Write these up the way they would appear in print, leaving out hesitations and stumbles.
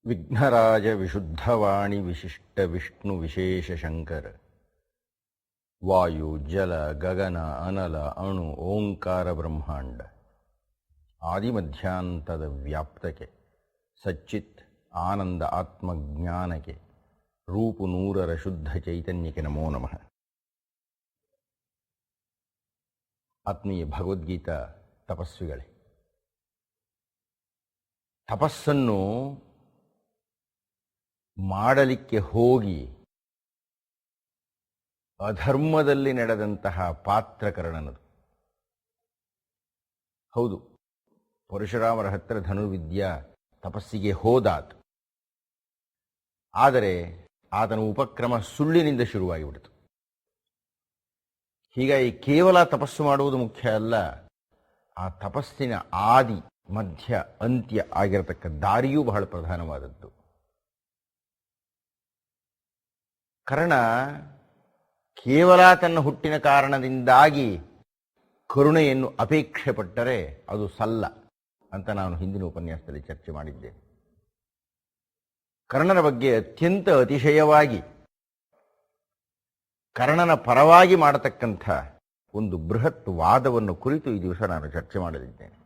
ವಿಘ್ನರಾಜ ವಿಶುದ್ಧವಾಣಿ ವಿಶಿಷ್ಟ ವಿಷ್ಣು ವಿಶೇಷ ಶಂಕರ ವಾಯು ಜಲ ಗಗನ ಅನಲ ಅಣು ಓಂಕಾರ ಬ್ರಹ್ಮಾಂಡ ಆದಿಮಧ್ಯಾಂತದ ವ್ಯಾಪ್ತಕ್ಕೆ ಸಚ್ಚಿತ್ ಆನಂದ ಆತ್ಮಜ್ಞಾನಕ್ಕೆ ರೂಪು ನೂರರ ಶುದ್ಧ ಚೈತನ್ಯಕ್ಕೆ ನಮೋ ನಮಃ. ಆತ್ಮೀಯ ಭಗವದ್ಗೀತಾ ತಪಸ್ವಿಗಳೇ, ತಪಸ್ಸನ್ನು ಮಾಡಲಿಕ್ಕೆ ಹೋಗಿ ಅಧರ್ಮದಲ್ಲಿ ನಡೆದಂತಹ ಪಾತ್ರಕರ್ಣನದು. ಹೌದು, ಪರಶುರಾಮರ ಹತ್ತಿರ ಧನುರ್ವಿದ್ಯಾ ತಪಸ್ಸಿಗೆ ಹೋದಾತ. ಆದರೆ ಆತನ ಉಪಕ್ರಮ ಸುಳ್ಳಿನಿಂದ ಶುರುವಾಗಿಬಿಡಿತು. ಹೀಗಾಗಿ ಕೇವಲ ತಪಸ್ಸು ಮಾಡುವುದು ಮುಖ್ಯ ಅಲ್ಲ, ಆ ತಪಸ್ಸಿನ ಆದಿ ಮಧ್ಯ ಅಂತ್ಯ ಆಗಿರತಕ್ಕ ದಾರಿಯೂ ಬಹಳ ಪ್ರಧಾನವಾದದ್ದು. ಕರ್ಣ ಕೇವಲ ತನ್ನ ಹುಟ್ಟಿನ ಕಾರಣದಿಂದಾಗಿ ಕರುಣೆಯನ್ನು ಅಪೇಕ್ಷೆ ಪಟ್ಟರೆ ಅದು ಸಲ್ಲ ಅಂತ ನಾನು ಹಿಂದಿನ ಉಪನ್ಯಾಸದಲ್ಲಿ ಚರ್ಚೆ ಮಾಡಿದ್ದೇನೆ. ಕರ್ಣನ ಬಗ್ಗೆ ಅತ್ಯಂತ ಅತಿಶಯವಾಗಿ ಕರ್ಣನ ಪರವಾಗಿ ಮಾಡತಕ್ಕಂಥ ಒಂದು ಬೃಹತ್ ವಾದವನ್ನು ಕುರಿತು ಈ ದಿವಸ ನಾನು ಚರ್ಚೆ ಮಾಡಲಿದ್ದೇನೆ.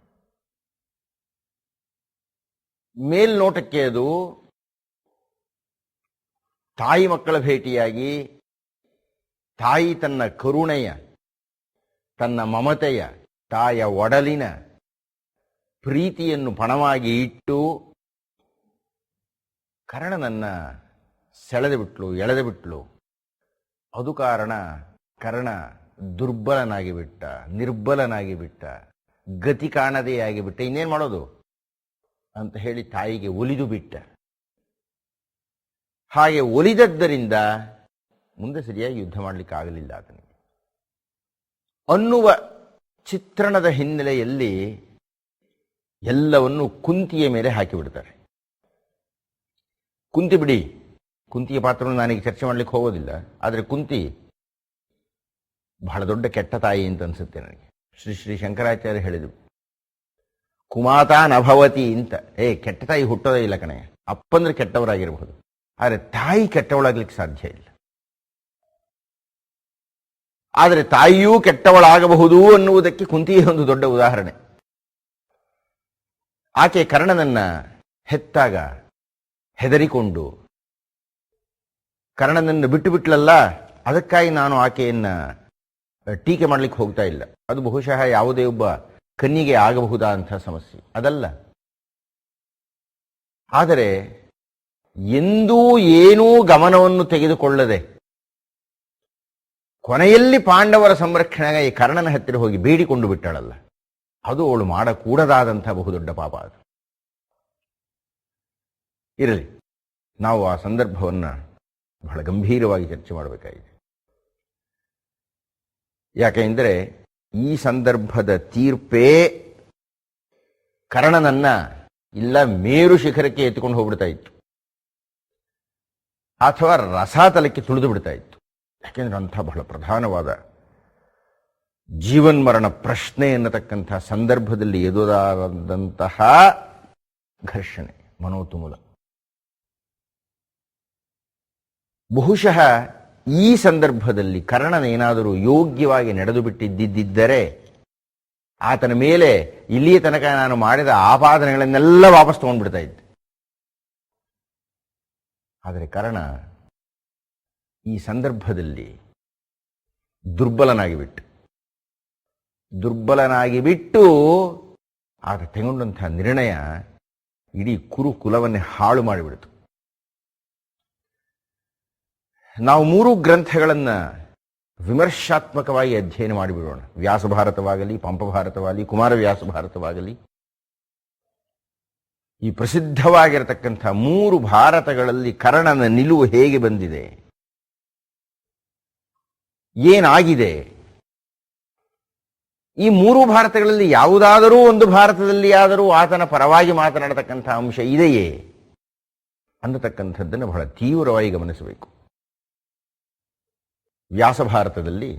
ಮೇಲ್ನೋಟಕ್ಕೆ ಅದು ತಾಯಿ ಮಕ್ಕಳ ಭೇಟಿಯಾಗಿ ತಾಯಿ ತನ್ನ ಕರುಣೆಯ, ತನ್ನ ಮಮತೆಯ, ತಾಯ ಒಡಲಿನ ಪ್ರೀತಿಯನ್ನು ಪಣವಾಗಿ ಇಟ್ಟು ಕರ್ಣನನ್ನ ಸೆಳೆದು ಬಿಟ್ಲು, ಎಳೆದು ಬಿಟ್ಲು. ಅದು ಕಾರಣ ಕರ್ಣ ದುರ್ಬಲನಾಗಿ ಬಿಟ್ಟ, ನಿರ್ಬಲನಾಗಿ ಬಿಟ್ಟ, ಗತಿ ಕಾಣದೇ ಆಗಿಬಿಟ್ಟ. ಇನ್ನೇನು ಮಾಡೋದು ಅಂತ ಹೇಳಿ ತಾಯಿಗೆ ಒಲಿದು ಬಿಟ್ಟ. ಹಾಗೆ ಒಲಿದದ್ದರಿಂದ ಮುಂದೆ ಸರಿಯಾಗಿ ಯುದ್ಧ ಮಾಡಲಿಕ್ಕೆ ಆಗಲಿಲ್ಲ ಆತನಿಗೆ ಅನ್ನುವ ಚಿತ್ರಣದ ಹಿನ್ನೆಲೆಯಲ್ಲಿ ಎಲ್ಲವನ್ನು ಕುಂತಿಯ ಮೇಲೆ ಹಾಕಿಬಿಡ್ತಾರೆ. ಕುಂತಿ ಬಿಡಿ, ಕುಂತಿಯ ಪಾತ್ರವನ್ನು ನಾನೀಗ ಚರ್ಚೆ ಮಾಡಲಿಕ್ಕೆ ಹೋಗೋದಿಲ್ಲ. ಆದರೆ ಕುಂತಿ ಬಹಳ ದೊಡ್ಡ ಕೆಟ್ಟ ತಾಯಿ ಅಂತ ಅನ್ಸುತ್ತೆ ನನಗೆ. ಶ್ರೀ ಶಂಕರಾಚಾರ್ಯ ಹೇಳಿದರು, ಕುಮಾತಾ ನಭವತಿ ಅಂತ. ಕೆಟ್ಟ ತಾಯಿ ಹುಟ್ಟೋದೇ ಇಲ್ಲ ಕಣೆ. ಅಪ್ಪಂದ್ರೆ ಕೆಟ್ಟವರಾಗಿರಬಹುದು, ಆದರೆ ತಾಯಿ ಕೆಟ್ಟವಳಾಗ್ಲಿಕ್ಕೆ ಸಾಧ್ಯ ಇಲ್ಲ. ಆದರೆ ತಾಯಿಯೂ ಕೆಟ್ಟವಳಾಗಬಹುದು ಅನ್ನುವುದಕ್ಕೆ ಕುಂತಿಯೇ ಒಂದು ದೊಡ್ಡ ಉದಾಹರಣೆ. ಆಕೆ ಕರ್ಣನನ್ನ ಹೆತ್ತಾಗ ಹೆದರಿಕೊಂಡು ಕರ್ಣನನ್ನು ಬಿಟ್ಟು ಬಿಟ್ಲಲ್ಲ, ಅದಕ್ಕಾಗಿ ನಾನು ಆಕೆಯನ್ನ ಟೀಕೆ ಮಾಡಲಿಕ್ಕೆ ಹೋಗ್ತಾ ಇಲ್ಲ. ಅದು ಬಹುಶಃ ಯಾವುದೇ ಒಬ್ಬ ಕನ್ನಿಗೆ ಆಗಬಹುದಾದಂಥ ಸಮಸ್ಯೆ ಅದಲ್ಲ. ಆದರೆ ಎಂದೂ ಏನೂ ಗಮನವನ್ನು ತೆಗೆದುಕೊಳ್ಳದೆ ಕೊನೆಯಲ್ಲಿ ಪಾಂಡವರ ಸಂರಕ್ಷಣೆಗಾಗಿ ಕರ್ಣನ ಹತ್ತಿರ ಹೋಗಿ ಬೇಡಿಕೊಂಡು ಬಿಟ್ಟಳಲ್ಲ, ಅದು ಅವಳು ಮಾಡಕೂಡದಾದಂಥ ಬಹುದೊಡ್ಡ ಪಾಪ. ಅದು ಇರಲಿ, ನಾವು ಆ ಸಂದರ್ಭವನ್ನು ಬಹಳ ಗಂಭೀರವಾಗಿ ಚರ್ಚೆ ಮಾಡಬೇಕಾಗಿದೆ. ಯಾಕೆಂದರೆ ಈ ಸಂದರ್ಭದ ತೀರ್ಪೇ ಕರ್ಣನನ್ನ ಇಲ್ಲ ಮೇರು ಶಿಖರಕ್ಕೆ ಎತ್ತಿಕೊಂಡು ಹೋಗ್ಬಿಡ್ತಾ ಇತ್ತು, ಅಥವಾ ರಸಾತಲಕ್ಕೆ ತುಳಿದು ಬಿಡ್ತಾ ಇತ್ತು. ಯಾಕೆಂದ್ರೆ ಅಂಥ ಬಹಳ ಪ್ರಧಾನವಾದ ಜೀವನ್ಮರಣ ಪ್ರಶ್ನೆ ಎನ್ನತಕ್ಕಂಥ ಸಂದರ್ಭದಲ್ಲಿ ಎದುರಾದಂತಹ ಘರ್ಷಣೆ ಮನೋತುಮುಲ. ಬಹುಶಃ ಈ ಸಂದರ್ಭದಲ್ಲಿ ಕರ್ಣನೇನಾದರೂ ಯೋಗ್ಯವಾಗಿ ನಡೆದು ಬಿಟ್ಟಿದ್ದಿದ್ದರೆ ಆತನ ಮೇಲೆ ಇಲ್ಲಿಯ ತನಕ ನಾನು ಮಾಡಿದ ಆಪಾದನೆಗಳನ್ನೆಲ್ಲ ವಾಪಸ್ ತಗೊಂಡ್ಬಿಡ್ತಾ ಇದ್ದೆ. ಆದರೆ ಕರ್ಣ ಈ ಸಂದರ್ಭದಲ್ಲಿ ದುರ್ಬಲನಾಗಿ ಬಿಟ್ಟು ಆತ ತೆಗೊಂಡಂತಹ ನಿರ್ಣಯ ಇಡೀ ಕುರುಕುಲವನ್ನೇ ಹಾಳು ಮಾಡಿಬಿಡ್ತು. ನಾವು 3 ಗ್ರಂಥಗಳನ್ನು ವಿಮರ್ಶಾತ್ಮಕವಾಗಿ ಅಧ್ಯಯನ ಮಾಡಿಬಿಡೋಣ. ವ್ಯಾಸಭಾರತವಾಗಲಿ, ಪಂಪಭಾರತವಾಗಲಿ, ಕುಮಾರವ್ಯಾಸ ಭಾರತವಾಗಲಿ. ಈ ಪ್ರಸಿದ್ಧವಾಗಿರತಕ್ಕಂಥ 3 ಭಾರತಗಳಲ್ಲಿ ಕರ್ಣನ ನಿಲುವು ಹೇಗೆ ಬಂದಿದೆ, ಏನಾಗಿದೆ? ಈ 3 ಭಾರತಗಳಲ್ಲಿ ಯಾವುದಾದರೂ ಒಂದು ಭಾರತದಲ್ಲಿ ಆದರೂ ಆತನ ಪರವಾಗಿ ಮಾತನಾಡತಕ್ಕಂಥ ಅಂಶ ಇದೆಯೇ ಅನ್ನತಕ್ಕಂಥದ್ದನ್ನು ಬಹಳ ತೀವ್ರವಾಗಿ ಗಮನಿಸಬೇಕು. ವ್ಯಾಸಭಾರತದಲ್ಲಿ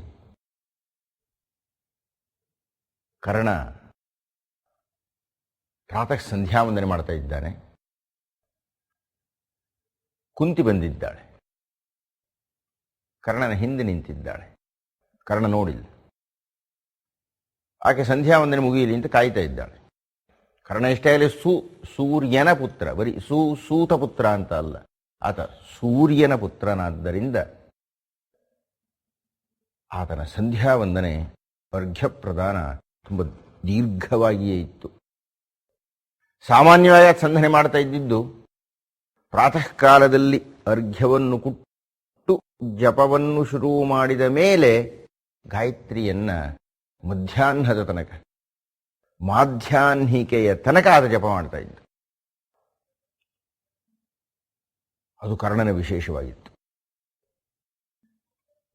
ಕರ್ಣ ಪ್ರಾತಃ ಸಂಧ್ಯಾ ವಂದನೆ ಮಾಡ್ತಾ ಇದ್ದಾನೆ. ಕುಂತಿ ಬಂದಿದ್ದಾಳೆ. ಕರ್ಣನ ಹಿಂದೆ ನಿಂತಿದ್ದಾಳೆ. ಕರ್ಣ ನೋಡಿಲ್ಲ. ಆಕೆ ಸಂಧ್ಯಾ ವಂದನೆ ಮುಗಿಯಲಿ ಅಂತ ಕಾಯ್ತಾ ಇದ್ದಾಳೆ. ಕರ್ಣ ಎಷ್ಟೇ ಆಗಲಿ ಸೂರ್ಯನ ಪುತ್ರ, ಬರೀ ಸೂತ ಪುತ್ರ ಅಂತ ಅಲ್ಲ, ಆತ ಸೂರ್ಯನ ಪುತ್ರನಾದ್ದರಿಂದ ಆತನ ಸಂಧ್ಯಾ ವಂದನೆ ಅರ್ಘ್ಯ ಪ್ರದಾನ ತುಂಬ ದೀರ್ಘವಾಗಿಯೇ ಇತ್ತು. ಸಾಮಾನ್ಯವಾಗಿ ಸಂಧನೆ ಮಾಡ್ತಾ ಇದ್ದಿದ್ದು ಪ್ರಾತಃ ಕಾಲದಲ್ಲಿ ಅರ್ಘ್ಯವನ್ನು ಕೊಟ್ಟು ಜಪವನ್ನು ಶುರು ಮಾಡಿದ ಮೇಲೆ ಗಾಯತ್ರಿಯನ್ನ ಮಧ್ಯಾಹ್ನದ ತನಕ, ಮಾಧ್ಯಾಹ್ನಿಕೆಯ ತನಕ ಆತ ಜಪ ಮಾಡ್ತಾ ಇದ್ದ. ಅದು ಕರ್ಣನ ವಿಶೇಷವಾಗಿತ್ತು.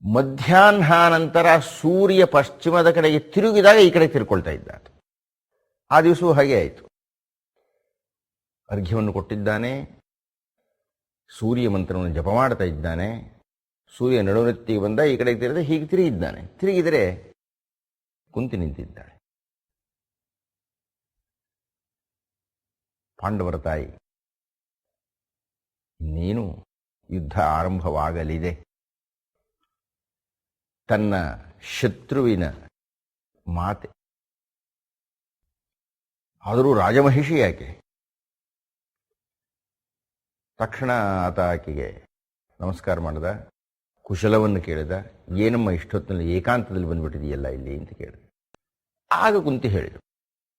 ಮಧ್ಯಾಹ್ನಾನಂತರ ಸೂರ್ಯ ಪಶ್ಚಿಮದ ಕಡೆಗೆ ತಿರುಗಿದಾಗ ಈ ಕಡೆ ತಿರ್ಕೊಳ್ತಾ ಇದ್ದ. ಆ ದಿವಸವೂ ಹಾಗೆ ಆಯಿತು. ಅರ್ಘ್ಯವನ್ನು ಕೊಟ್ಟಿದ್ದಾನೆ, ಸೂರ್ಯ ಮಂತ್ರವನ್ನು ಜಪ ಮಾಡ್ತಾ ಇದ್ದಾನೆ. ಸೂರ್ಯ ನಡುವೃತ್ತಿಗೆ ಬಂದ, ಈ ಕಡೆಗೆ ತಿರುಗದೆ ಹೀಗೆ ತಿರುಗಿದ್ದಾನೆ. ತಿರುಗಿದರೆ ಕುಂತಿ ನಿಂತಿದ್ದಾಳೆ. ಪಾಂಡವರ ತಾಯಿ, ಇನ್ನೇನು ಯುದ್ಧ ಆರಂಭವಾಗಲಿದೆ. ತನ್ನ ಶತ್ರುವಿನ ಮಾತೆ, ಆದರೂ ರಾಜಮಹಿಷಿ ಯಾಕೆ. ತಕ್ಷಣ ಆತ ಆಕೆಗೆ ನಮಸ್ಕಾರ ಮಾಡಿದ, ಕುಶಲವನ್ನು ಕೇಳಿದ. ಏನಮ್ಮ ಇಷ್ಟೊತ್ತಿನಲ್ಲಿ ಏಕಾಂತದಲ್ಲಿ ಬಂದ್ಬಿಟ್ಟಿದೆಯಲ್ಲ ಇಲ್ಲಿ ಅಂತ ಕೇಳಿದ. ಆಗ ಕುಂತಿ ಹೇಳಿದಳು,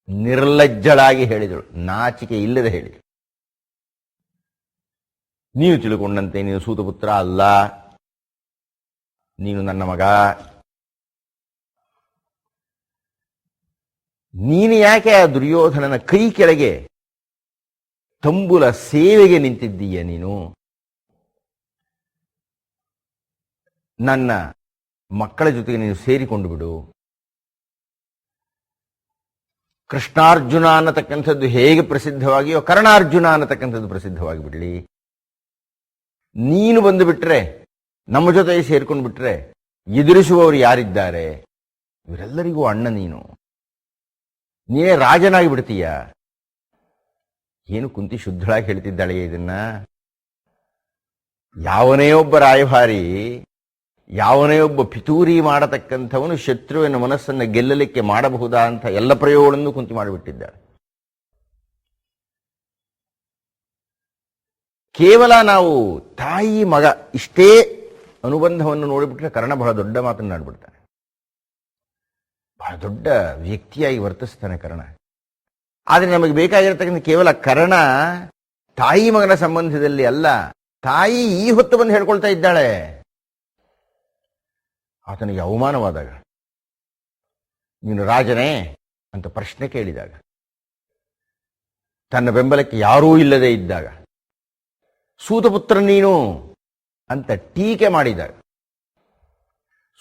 ನಿರ್ಲಜ್ಜಳಾಗಿ ಹೇಳಿದಳು, ನಾಚಿಕೆ ಇಲ್ಲದೆ ಹೇಳಿದಳು, ನೀನು ತಿಳ್ಕೊಂಡಂತೆ ನೀನು ಸೂತಪುತ್ರ ಅಲ್ಲ, ನೀನು ನನ್ನ ಮಗ. ನೀನು ಯಾಕೆ ಆ ದುರ್ಯೋಧನನ ಕೈ ಕೆಳಗೆ ತಂಬುಲ ಸೇವೆಗೆ ನಿಂತಿದ್ದೀಯ? ನೀನು ನನ್ನ ಮಕ್ಕಳ ಜೊತೆಗೆ ನೀನು ಸೇರಿಕೊಂಡು ಬಿಡು. ಕೃಷ್ಣಾರ್ಜುನ ಅನ್ನತಕ್ಕಂಥದ್ದು ಹೇಗೆ ಪ್ರಸಿದ್ಧವಾಗಿಯೋ ಕರ್ಣಾರ್ಜುನ ಅನ್ನತಕ್ಕಂಥದ್ದು ಪ್ರಸಿದ್ಧವಾಗಿ ಬಿಡಲಿ. ನೀನು ಬಂದು ಬಿಟ್ರೆ, ನಮ್ಮ ಜೊತೆ ಸೇರ್ಕೊಂಡು ಬಿಟ್ರೆ ಎದುರಿಸುವವರು ಯಾರಿದ್ದಾರೆ? ಇವರೆಲ್ಲರಿಗೂ ಅಣ್ಣ. ನೀನೇ ರಾಜನಾಗಿ ಬಿಡ್ತೀಯ. ಏನು ಕುಂತಿ ಶುದ್ಧಳಾಗಿ ಹೇಳ್ತಿದ್ದಾಳೆ ಇದನ್ನ? ಯಾವನೇ ಒಬ್ಬ ರಾಯಭಾರಿ, ಯಾವನೇ ಒಬ್ಬ ಪಿತೂರಿ ಮಾಡತಕ್ಕಂಥವನು ಶತ್ರುವಿನ ಮನಸ್ಸನ್ನು ಗೆಲ್ಲಲಿಕ್ಕೆ ಮಾಡಬಹುದಾ ಅಂತ ಎಲ್ಲ ಪ್ರಯೋಗಗಳನ್ನು ಕುಂತಿ ಮಾಡಿಬಿಟ್ಟಿದ್ದಾಳೆ. ಕೇವಲ ನಾವು ತಾಯಿ ಮಗ ಇಷ್ಟೇ ಅನುಬಂಧವನ್ನು ನೋಡಿಬಿಟ್ರೆ ಕರ್ಣ ಬಹಳ ದೊಡ್ಡ ಮಾತನ್ನಾಡ್ಬಿಡ್ತಾನೆ, ಬಹಳ ದೊಡ್ಡ ವ್ಯಕ್ತಿಯಾಗಿ ವರ್ತಿಸ್ತಾನೆ ಕರ್ಣ. ಆದರೆ ನಮಗೆ ಬೇಕಾಗಿರತಕ್ಕಂಥ ಕೇವಲ ಕರ್ಣ ತಾಯಿ ಮಗನ ಸಂಬಂಧದಲ್ಲಿ ಅಲ್ಲ, ತಾಯಿ ಈ ಹೊತ್ತು ಬಂದು ಹೇಳ್ಕೊಳ್ತಾ ಇದ್ದಾಳೆ. ಆತನಿಗೆ ಅವಮಾನವಾದಾಗ, ನೀನು ರಾಜನೇ ಅಂತ ಪ್ರಶ್ನೆ ಕೇಳಿದಾಗ, ತನ್ನ ಬೆಂಬಲಕ್ಕೆ ಯಾರೂ ಇಲ್ಲದೆ ಇದ್ದಾಗ, ಸೂತಪುತ್ರ ನೀನು ಅಂತ ಟೀಕೆ ಮಾಡಿದಾಗ,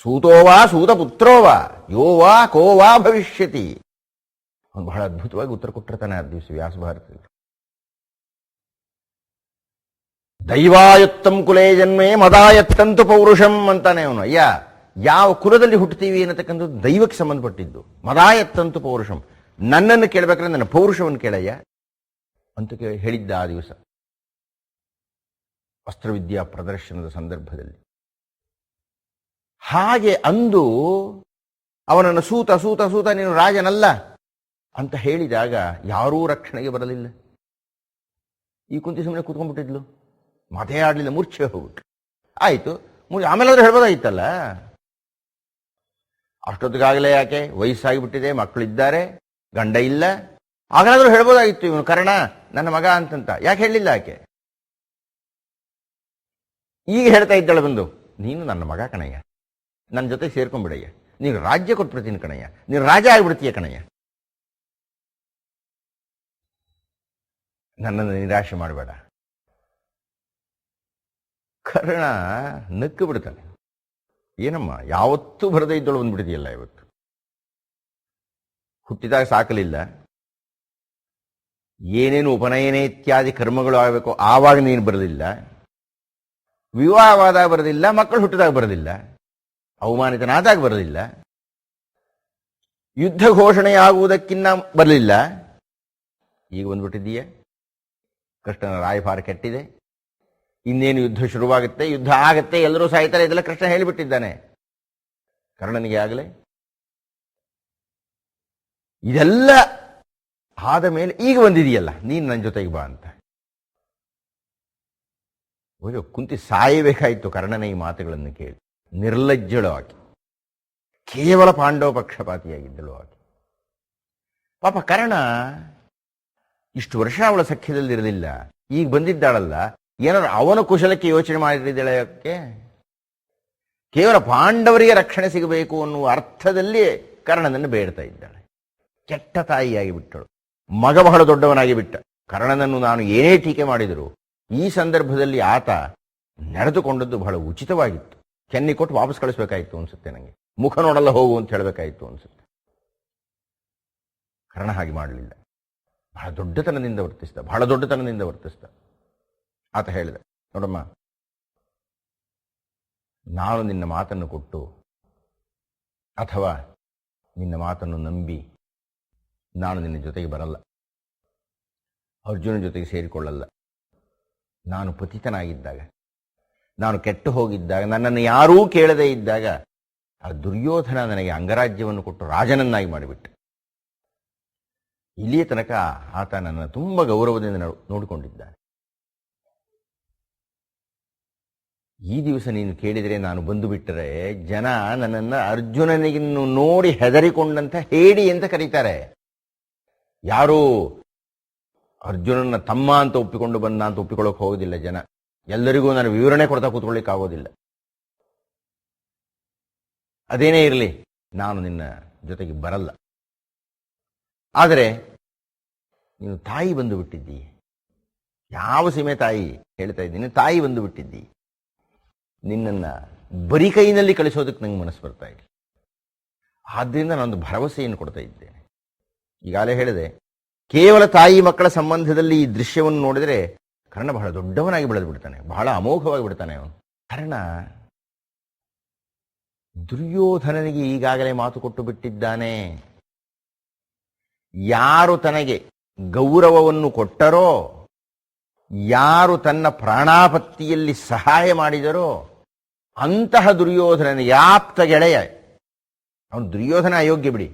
ಸೂತೋವಾ ಸೂತಪುತ್ರೋವಾ ಯೋವಾ ಕೋವಾ ಭವಿಷ್ಯತಿ, ಅವನು ಬಹಳ ಅದ್ಭುತವಾಗಿ ಉತ್ತರ ಕೊಟ್ಟಿರ್ತಾನೆ ಆ ದಿವಸ ವ್ಯಾಸ ಭಾರತದಲ್ಲಿ. ದೈವಾಯುತ್ತಂ ಕುಲೇ ಜನ್ಮೇ ಮದಾಯತ್ತಂತು ಪೌರುಷಂ ಅಂತಾನೆ ಅವನು. ಅಯ್ಯ, ಯಾವ ಕುಲದಲ್ಲಿ ಹುಟ್ಟುತ್ತೀವಿ ಅನ್ನತಕ್ಕಂಥದ್ದು ದೈವಕ್ಕೆ ಸಂಬಂಧಪಟ್ಟಿದ್ದು. ಮದಾಯತ್ತಂತು ಪೌರುಷಂ, ನನ್ನನ್ನು ಕೇಳಬೇಕಾದ್ರೆ ನನ್ನ ಪೌರುಷವನ್ನು ಕೇಳಯ್ಯ ಅಂತ ಹೇಳಿದ್ದ ಆ ದಿವಸ ಅಸ್ತ್ರವಿದ್ಯಾ ಪ್ರದರ್ಶನದ ಸಂದರ್ಭದಲ್ಲಿ. ಹಾಗೆ ಅಂದು ಅವನನ್ನು ಸೂತ ಸೂತ ಸೂತ ನೀನು ರಾಜನಲ್ಲ ಅಂತ ಹೇಳಿದಾಗ ಯಾರೂ ರಕ್ಷಣೆಗೆ ಬರಲಿಲ್ಲ. ಈ ಕುಂತಿ ಸುಮ್ಮನೆ ಕೂತ್ಕೊಂಡ್ಬಿಟ್ಟಿದ್ಲು, ಮಾತೇ ಆಡಲಿಲ್ಲ, ಮೂರ್ಛೆ ಹೋಗ್ಬಿಟ್ಲು. ಆಯಿತು, ಆಮೇಲಾದ್ರೂ ಹೇಳ್ಬೋದಾಗಿತ್ತಲ್ಲ. ಅಷ್ಟೊತ್ತಿಗಾಗಲೇ ಯಾಕೆ ವಯಸ್ಸಾಗಿಬಿಟ್ಟಿದೆ, ಮಕ್ಕಳಿದ್ದಾರೆ, ಗಂಡ ಇಲ್ಲ, ಆಗಲಾದ್ರೂ ಹೇಳ್ಬೋದಾಗಿತ್ತು ಇವನು ಕರ್ಣ ನನ್ನ ಮಗ ಅಂತಂತ. ಯಾಕೆ ಹೇಳಲಿಲ್ಲ ಆಕೆ? ಈಗ ಹೇಳ್ತಾ ಇದ್ದಾಳೆ ಬಂದು, ನೀನು ನನ್ನ ಮಗ ಕಣಯ್ಯ, ನನ್ನ ಜೊತೆ ಸೇರ್ಕೊಂಡ್ಬಿಡಯ್ಯ, ನೀನು ರಾಜ್ಯ ಕೊಟ್ಬಿಡ್ತೀನಿ ಕಣಯ್ಯ, ನೀನು ರಾಜ ಆಗಿಬಿಡ್ತೀಯ ಕಣಯ್ಯ, ನನ್ನನ್ನು ನಿರಾಶೆ ಮಾಡಬೇಡ. ಕರ್ಣ ನಕ್ಕು ಬಿಡ್ತಾನೆ. ಏನಮ್ಮ, ಯಾವತ್ತೂ ಬರದೇ ಇದ್ದಳು ಬಂದ್ಬಿಟ್ಟಿದೆಯಲ್ಲ ಇವತ್ತು. ಹುಟ್ಟಿದಾಗ ಸಾಕಲಿಲ್ಲ, ಏನೇನು ಉಪನಯನ ಇತ್ಯಾದಿ ಕರ್ಮಗಳು ಆಗಬೇಕು ಆವಾಗ ನೀನು ಬರಲಿಲ್ಲ, ವಿವಾಹವಾದಾಗ ಬರೋದಿಲ್ಲ, ಮಕ್ಕಳು ಹುಟ್ಟಿದಾಗ ಬರೋದಿಲ್ಲ, ಅವಮಾನಿತನಾದಾಗ ಬರೋದಿಲ್ಲ, ಯುದ್ಧ ಘೋಷಣೆಯಾಗುವುದಕ್ಕಿನ್ನ ಬರಲಿಲ್ಲ, ಈಗ ಬಂದ್ಬಿಟ್ಟಿದ್ದೀಯ. ಕೃಷ್ಣನ ರಾಯಭಾರ ಕೆಟ್ಟಿದೆ, ಇನ್ನೇನು ಯುದ್ಧ ಶುರುವಾಗುತ್ತೆ, ಯುದ್ಧ ಆಗತ್ತೆ, ಎಲ್ಲರೂ ಸಾಯ್ತಾರೆ, ಇದೆಲ್ಲ ಕೃಷ್ಣ ಹೇಳಿಬಿಟ್ಟಿದ್ದಾನೆ ಕರ್ಣನಿಗೆ ಆಗಲೇ. ಇದೆಲ್ಲ ಆದ ಮೇಲೆ ಈಗ ಬಂದಿದೆಯಲ್ಲ ನೀನು ನನ್ನ ಜೊತೆಗೆ ಬಾ ಅಂತ. ಅಯ್ಯೋ, ಕುಂತಿ ಸಾಯಬೇಕಾಯಿತು ಕರ್ಣನ ಈ ಮಾತುಗಳನ್ನು ಕೇಳಿ. ನಿರ್ಲಜ್ಜಳು ಆಕೆ, ಕೇವಲ ಪಾಂಡವ ಪಕ್ಷಪಾತಿಯಾಗಿದ್ದಳು ಆಕೆ. ಪಾಪ ಕರ್ಣ ಇಷ್ಟು ವರ್ಷ ಅವಳ ಸಖ್ಯದಲ್ಲಿರಲಿಲ್ಲ, ಈಗ ಬಂದಿದ್ದಾಳಲ್ಲ, ಏನಾದ್ರು ಅವನ ಕುಶಲಕ್ಕೆ ಯೋಚನೆ ಮಾಡಿದ್ದಾಳೆ ಯಾಕೆ? ಕೇವಲ ಪಾಂಡವರಿಗೆ ರಕ್ಷಣೆ ಸಿಗಬೇಕು ಅನ್ನುವ ಅರ್ಥದಲ್ಲಿ ಕರ್ಣನನ್ನು ಬೇಡ್ತಾ ಇದ್ದಾಳೆ. ಕೆಟ್ಟ ತಾಯಿಯಾಗಿ ಬಿಟ್ಟಳು. ಮಗ ಬಹಳ ದೊಡ್ಡವನಾಗಿ ಬಿಟ್ಟ. ಕರ್ಣನನ್ನು ನಾನು ಏನೇ ಟೀಕೆ ಮಾಡಿದರೂ ಈ ಸಂದರ್ಭದಲ್ಲಿ ಆತ ನಡೆದುಕೊಂಡದ್ದು ಬಹಳ ಉಚಿತವಾಗಿತ್ತು. ಕೆನ್ನಿ ಕೊಟ್ಟು ವಾಪಸ್ ಕಳಿಸ್ಬೇಕಾಯಿತು ಅನ್ಸುತ್ತೆ ನನಗೆ. ಮುಖ ನೋಡಲ್ಲ ಹೋಗು ಅಂತ ಹೇಳಬೇಕಾಯಿತು ಅನ್ಸುತ್ತೆ. ಕರ್ಣ ಹಾಗೆ ಮಾಡಲಿಲ್ಲ. ಬಹಳ ದೊಡ್ಡತನದಿಂದ ವರ್ತಿಸಿದ. ಆತ ಹೇಳಿದ, ನೋಡಮ್ಮ, ನಾನು ನಿನ್ನ ಮಾತನ್ನು ಕೊಟ್ಟು ಅಥವಾ ನಿನ್ನ ಮಾತನ್ನು ನಂಬಿ ನಾನು ನಿನ್ನ ಜೊತೆಗೆ ಬರಲ್ಲ, ಅರ್ಜುನ ಜೊತೆಗೆ ಸೇರಿಕೊಳ್ಳಲ್ಲ. ನಾನು ಪತಿತನಾಗಿದ್ದಾಗ, ನಾನು ಕೆಟ್ಟು ಹೋಗಿದ್ದಾಗ, ನನ್ನನ್ನು ಯಾರೂ ಕೇಳದೇ ಇದ್ದಾಗ ಆ ದುರ್ಯೋಧನ ನನಗೆ ಅಂಗರಾಜ್ಯವನ್ನು ಕೊಟ್ಟು ರಾಜನನ್ನಾಗಿ ಮಾಡಿಬಿಟ್ಟ. ಇಲ್ಲಿಯ ತನಕ ಆತ ನನ್ನ ತುಂಬ ಗೌರವದಿಂದ ನೋಡಿಕೊಂಡಿದ್ದಾನೆ. ಈ ದಿವಸ ನೀನು ಕೇಳಿದರೆ ನಾನು ಬಂದು ಬಿಟ್ಟರೆ ಜನ ನನ್ನನ್ನು ಅರ್ಜುನನಿಗಿನ್ನು ನೋಡಿ ಹೆದರಿಕೊಂಡಂತ ಹೇಡಿ ಅಂತ ಕರೀತಾರೆ. ಯಾರೂ ಅರ್ಜುನನ ತಮ್ಮ ಅಂತ ಒಪ್ಪಿಕೊಂಡು ಬಂದ ಅಂತ ಒಪ್ಪಿಕೊಳ್ಳೋಕೆ ಹೋಗೋದಿಲ್ಲ ಜನ. ಎಲ್ಲರಿಗೂ ನಾನು ವಿವರಣೆ ಕೊಡ್ತಾ ಕೂತ್ಕೊಳ್ಳಿಕ್ಕೆ ಆಗೋದಿಲ್ಲ. ಅದೇನೇ ಇರಲಿ, ನಾನು ನಿನ್ನ ಜೊತೆಗೆ ಬರಲ್ಲ. ಆದರೆ ನೀನು ತಾಯಿ ಬಂದು ಬಿಟ್ಟಿದ್ದಿ. ಯಾವ ಸೀಮೆ ತಾಯಿ ಹೇಳ್ತಾ ಇದ್ದೀನಿ, ತಾಯಿ ಬಂದು ಬಿಟ್ಟಿದ್ದಿ. ನಿನ್ನನ್ನು ಬರೀ ಕೈನಲ್ಲಿ ಕಳಿಸೋದಕ್ಕೆ ನಂಗೆ ಮನಸ್ಸು ಬರ್ತಾ ಇಲ್ಲ. ಆದ್ದರಿಂದ ನಾನೊಂದು ಭರವಸೆಯನ್ನು ಕೊಡ್ತಾ ಇದ್ದೇನೆ. ಈಗಾಗಲೇ ಹೇಳಿದೆ, ಕೇವಲ ತಾಯಿ ಮಕ್ಕಳ ಸಂಬಂಧದಲ್ಲಿ ಈ ದೃಶ್ಯವನ್ನು ನೋಡಿದರೆ ಕರ್ಣ ಬಹಳ ದೊಡ್ಡವನಾಗಿ ಬೆಳೆದು ಬಿಡ್ತಾನೆ, ಬಹಳ ಅಮೋಘವಾಗಿ ಬಿಡ್ತಾನೆ ಅವನು. ಕರ್ಣ ದುರ್ಯೋಧನನಿಗೆ ಈಗಾಗಲೇ ಮಾತು ಕೊಟ್ಟು ಬಿಟ್ಟಿದ್ದಾನೆ. ಯಾರು ತನಗೆ ಗೌರವವನ್ನು ಕೊಟ್ಟರೋ, ಯಾರು ತನ್ನ ಪ್ರಾಣಾಪತ್ತಿಯಲ್ಲಿ ಸಹಾಯ ಮಾಡಿದರೋ ಅಂತಹ ದುರ್ಯೋಧನನ ಆಪ್ತ ಗೆಳೆಯ ಅವನು. ದುರ್ಯೋಧನ ಅಯೋಗ್ಯ ಬಿಡಿ,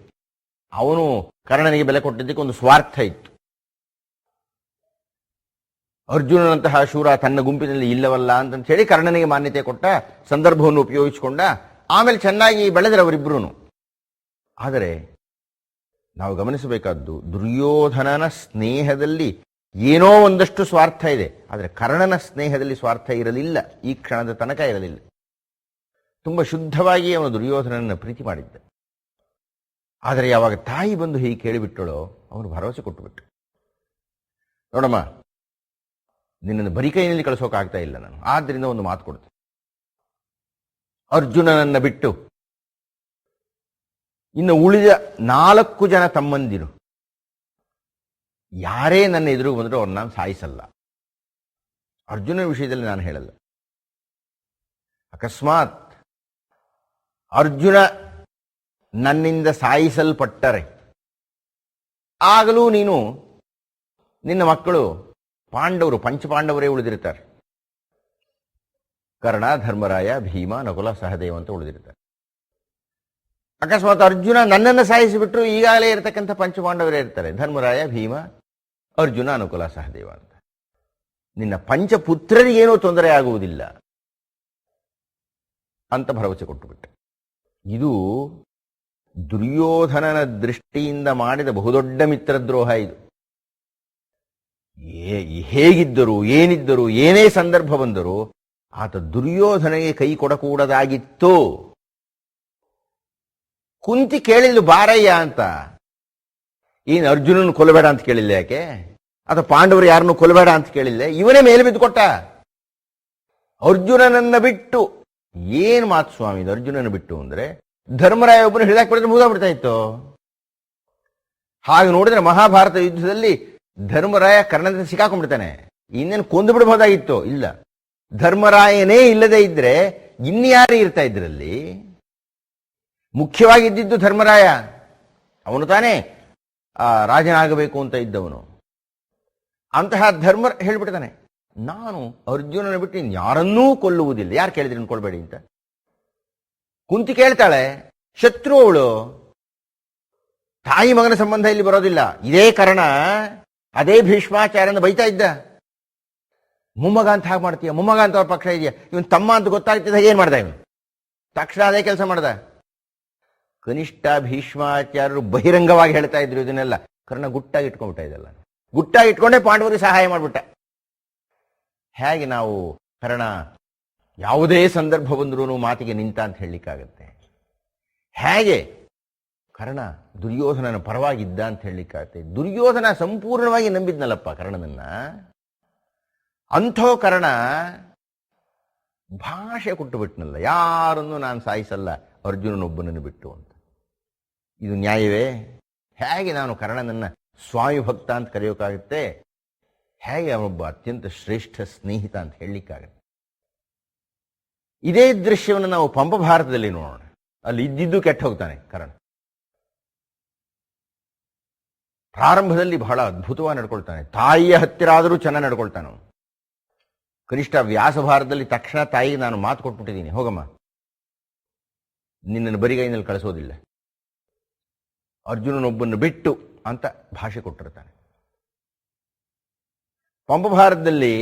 ಅವನು ಕರ್ಣನಿಗೆ ಬೆಲೆ ಕೊಟ್ಟಿದ್ದಕ್ಕೆ ಒಂದು ಸ್ವಾರ್ಥ ಇತ್ತು. ಅರ್ಜುನನಂತಹ ಶೂರ ತನ್ನ ಗುಂಪಿನಲ್ಲಿ ಇಲ್ಲವಲ್ಲ ಅಂತ ಹೇಳಿ ಕರ್ಣನಿಗೆ ಮಾನ್ಯತೆ ಕೊಟ್ಟ, ಸಂದರ್ಭವನ್ನು ಉಪಯೋಗಿಸಿಕೊಂಡ. ಆಮೇಲೆ ಚೆನ್ನಾಗಿ ಬೆಳೆದರೆ ಅವರಿಬ್ಬರೂ. ಆದರೆ ನಾವು ಗಮನಿಸಬೇಕಾದ್ದು, ದುರ್ಯೋಧನನ ಸ್ನೇಹದಲ್ಲಿ ಏನೋ ಒಂದಷ್ಟು ಸ್ವಾರ್ಥ ಇದೆ, ಆದರೆ ಕರ್ಣನ ಸ್ನೇಹದಲ್ಲಿ ಸ್ವಾರ್ಥ ಇರಲಿಲ್ಲ. ಈ ಕ್ಷಣದ ತನಕ ಇರಲಿಲ್ಲ. ತುಂಬ ಶುದ್ಧವಾಗಿ ಅವನು ದುರ್ಯೋಧನನ ಪ್ರೀತಿ ಮಾಡಿದ್ದ. ಆದರೆ ಯಾವಾಗ ತಾಯಿ ಬಂದು ಹೀಗೆ ಕೇಳಿಬಿಟ್ಟಳೋ ಅವನು ಭರವಸೆ ಕೊಟ್ಟುಬಿಟ್ಟು, ನೋಡಮ್ಮ, ನಿನ್ನನ್ನು ಬರೀ ಕೈಯಲ್ಲಿ ಕಳಿಸೋಕಾಗ್ತಾ ಇಲ್ಲ ನಾನು, ಆದ್ದರಿಂದ ಒಂದು ಮಾತು ಕೊಡ್ತೀನಿ. ಅರ್ಜುನನನ್ನ ಬಿಟ್ಟು ಇನ್ನು ಉಳಿದ 4 ಜನ ತಮ್ಮಂದಿರು ಯಾರೇ ನನ್ನ ಎದುರು ಬಂದರೂ ಅವ್ರನ್ನ ನಾನು ಸಾಯಿಸಲ್ಲ. ಅರ್ಜುನನ ವಿಷಯದಲ್ಲಿ ನಾನು ಹೇಳಲ್ಲ. ಅಕಸ್ಮಾತ್ ಅರ್ಜುನ ನನ್ನಿಂದ ಸಾಯಿಸಲ್ಪಟ್ಟರೆ ಆಗಲೂ ನೀನು, ನಿನ್ನ ಮಕ್ಕಳು ಪಾಂಡವರು, ಪಂಚಪಾಂಡವರೇ ಉಳಿದಿರ್ತಾರೆ. ಕರ್ಣ, ಧರ್ಮರಾಯ, ಭೀಮ, ನಕುಲ, ಸಹದೇವ ಅಂತ ಉಳಿದಿರ್ತಾರೆ. ಅಕಸ್ಮಾತ್ ಅರ್ಜುನ ನನ್ನನ್ನು ಸಾಯಿಸಿಬಿಟ್ರು ಈಗಾಗಲೇ ಇರತಕ್ಕಂಥ ಪಂಚಪಾಂಡವರೇ ಇರ್ತಾರೆ, ಧರ್ಮರಾಯ, ಭೀಮ, ಅರ್ಜುನ, ಅನುಕೂಲ, ಸಹದೇವ ಅಂತ. ನಿನ್ನ ಪಂಚಪುತ್ರರಿಗೇನೂ ತೊಂದರೆ ಆಗುವುದಿಲ್ಲ ಅಂತ ಭರವಸೆ ಕೊಟ್ಟುಬಿಟ್ಟೆ. ಇದು ದುರ್ಯೋಧನನ ದೃಷ್ಟಿಯಿಂದ ಮಾಡಿದ ಬಹುದೊಡ್ಡ ಮಿತ್ರದ್ರೋಹ. ಇದು ಹೇಗಿದ್ದರೂ, ಏನಿದ್ದರೂ, ಏನೇ ಸಂದರ್ಭ ಬಂದರೂ ಆತ ದುರ್ಯೋಧನಿಗೆ ಕೈ ಕೊಡಕೂಡದಾಗಿತ್ತು. ಕುಂತಿ ಕೇಳಿದ್ಲು ಬಾರಯ್ಯ ಅಂತ. ಏನು ಅರ್ಜುನನ್ನು ಕೊಲ್ಲಬೇಡ ಅಂತ ಕೇಳಿಲ್ಲ ಯಾಕೆ? ಅಥವಾ ಪಾಂಡವರು ಯಾರನ್ನು ಕೊಲ್ಲಬೇಡ ಅಂತ ಕೇಳಿಲ್ಲ? ಇವನೇ ಮೇಲೆ ಬಿದ್ದು ಕೊಟ್ಟ. ಅರ್ಜುನನನ್ನ ಬಿಟ್ಟು ಏನ್ ಮಾತು ಸ್ವಾಮಿ ಇದು? ಅರ್ಜುನನ ಬಿಟ್ಟು ಅಂದ್ರೆ ಧರ್ಮರಾಯ ಒಬ್ಬನು ಹಿಡಿದಾಕ್ ಬಿಡಿದ್ರೆ ಮುಗಿದೋಗ್ಬಿಡ್ತಾ ಇತ್ತು. ಹಾಗೆ ನೋಡಿದ್ರೆ ಮಹಾಭಾರತ ಯುದ್ಧದಲ್ಲಿ ಧರ್ಮರಾಯ ಕರ್ಣದಿಂದ ಸಿಕ್ಕಾಕೊಂಡ್ಬಿಡ್ತಾನೆ. ಇನ್ನೇನು ಕೊಂದು ಬಿಡಬಹುದಾಗಿತ್ತು. ಇಲ್ಲ, ಧರ್ಮರಾಯನೇ ಇಲ್ಲದೆ ಇದ್ರೆ ಇನ್ಯಾರೇ ಇರ್ತಾ ಇದ್ರಲ್ಲಿ? ಮುಖ್ಯವಾಗಿದ್ದಿದ್ದು ಧರ್ಮರಾಯ. ಅವನು ತಾನೇ ರಾಜನಾಗಬೇಕು ಅಂತ ಇದ್ದವನು. ಅಂತಹ ಧರ್ಮ ಹೇಳ್ಬಿಡ್ತಾನೆ, ನಾನು ಅರ್ಜುನನ ಬಿಟ್ಟು ಯಾರನ್ನೂ ಕೊಲ್ಲುವುದಿಲ್ಲ. ಯಾರು ಕೇಳಿದ್ರಿ ಕೊಲ್ಬೇಡಿ ಅಂತ? ಕುಂತಿ ಕೇಳ್ತಾಳೆ, ಶತ್ರು ಅವಳು, ತಾಯಿ ಮಗನ ಸಂಬಂಧ ಇಲ್ಲಿ ಬರೋದಿಲ್ಲ. ಇದೇ ಕಾರಣ ಅದೇ ಭೀಷ್ಮಾಚಾರ್ಯನ ಬೈತಾ ಇದ್ದ, ಮೊಮ್ಮಗ ಅಂತ ಹಾಗೆ ಮಾಡ್ತೀಯ, ಮೊಮ್ಮಗ ಅಂತ ಅವ್ರ ಪಕ್ಷ ಇದೆಯಾ, ಇವನ್ ತಮ್ಮ ಅಂತ ಗೊತ್ತಾಗ್ತಿದ್ದ ಏನ್ ಮಾಡ್ದ ಇವನು? ತಕ್ಷಣ ಅದೇ ಕೆಲಸ ಮಾಡ್ದ. ಕನಿಷ್ಠ ಭೀಷ್ಮಾಚಾರ್ಯರು ಬಹಿರಂಗವಾಗಿ ಹೇಳ್ತಾ ಇದ್ರು ಇದನ್ನೆಲ್ಲ. ಕರ್ಣ ಗುಟ್ಟಾಗಿ ಇಟ್ಕೊಂಡ್ಬಿಟ್ಟ, ಇದೆಲ್ಲ ಗುಟ್ಟಾಗಿ ಇಟ್ಕೊಂಡೇ ಪಾಂಡವರಿಗೆ ಸಹಾಯ ಮಾಡ್ಬಿಟ್ಟ. ಹೇಗೆ ನಾವು ಕರ್ಣ ಯಾವುದೇ ಸಂದರ್ಭ ಬಂದ್ರೂ ಮಾತಿಗೆ ನಿಂತ ಅಂತ ಹೇಳಲಿಕ್ಕಾಗತ್ತೆ? ಹೇಗೆ ಕರ್ಣ ದುರ್ಯೋಧನನ ಪರವಾಗಿದ್ದ ಅಂತ ಹೇಳಲಿಕ್ಕಾಗತ್ತೆ? ದುರ್ಯೋಧನ ಸಂಪೂರ್ಣವಾಗಿ ನಂಬಿದ್ನಲ್ಲಪ್ಪ ಕರ್ಣನನ್ನ. ಅಂಥೋ ಕರ್ಣ ಭಾಷೆ ಕೊಟ್ಟು ಬಿಟ್ನಲ್ಲ, ಯಾರನ್ನು ನಾನು ಸಾಯಿಸಲ್ಲ ಅರ್ಜುನನೊಬ್ಬನನ್ನು ಬಿಟ್ಟು ಅಂತ. ಇದು ನ್ಯಾಯವೇ? ಹೇಗೆ ನಾನು ಕರ್ಣನನ್ನ ಸ್ವಾಮಿ ಭಕ್ತ ಅಂತ ಕರೆಯೋಕ್ಕಾಗುತ್ತೆ? ಹೇಗೆ ಅವನೊಬ್ಬ ಅತ್ಯಂತ ಶ್ರೇಷ್ಠ ಸ್ನೇಹಿತ ಅಂತ ಹೇಳಲಿಕ್ಕಾಗತ್ತೆ? ಇದೇ ದೃಶ್ಯವನ್ನು ನಾವು ಪಂಪ ಭಾರತದಲ್ಲಿ ನೋಡೋಣ. ಅಲ್ಲಿ ಇದ್ದಿದ್ದು ಕೆಟ್ಟ ಹೋಗ್ತಾನೆ ಕರ್ಣ. ಪ್ರಾರಂಭದಲ್ಲಿ ಬಹಳ ಅದ್ಭುತವಾಗಿ ನಡ್ಕೊಳ್ತಾನೆ, ತಾಯಿಯ ಹತ್ತಿರ ಆದರೂ ಚೆನ್ನಾಗಿ ನಡ್ಕೊಳ್ತಾನೆ ಅವನು. ಕನಿಷ್ಠ ವ್ಯಾಸ ಭಾರತದಲ್ಲಿ ತಕ್ಷಣ ತಾಯಿಗೆ ನಾನು ಮಾತು ಕೊಟ್ಬಿಟ್ಟಿದ್ದೀನಿ, ಹೋಗಮ್ಮ ನಿನ್ನನ್ನು ಬರಿಗೈನಲ್ಲಿ ಕಳಿಸೋದಿಲ್ಲ, ಅರ್ಜುನನೊಬ್ಬನ್ನು ಬಿಟ್ಟು ಅಂತ ಭಾಷೆ ಕೊಟ್ಟಿರ್ತಾನೆ. ಪಂಪ ಭಾರತದಲ್ಲಿ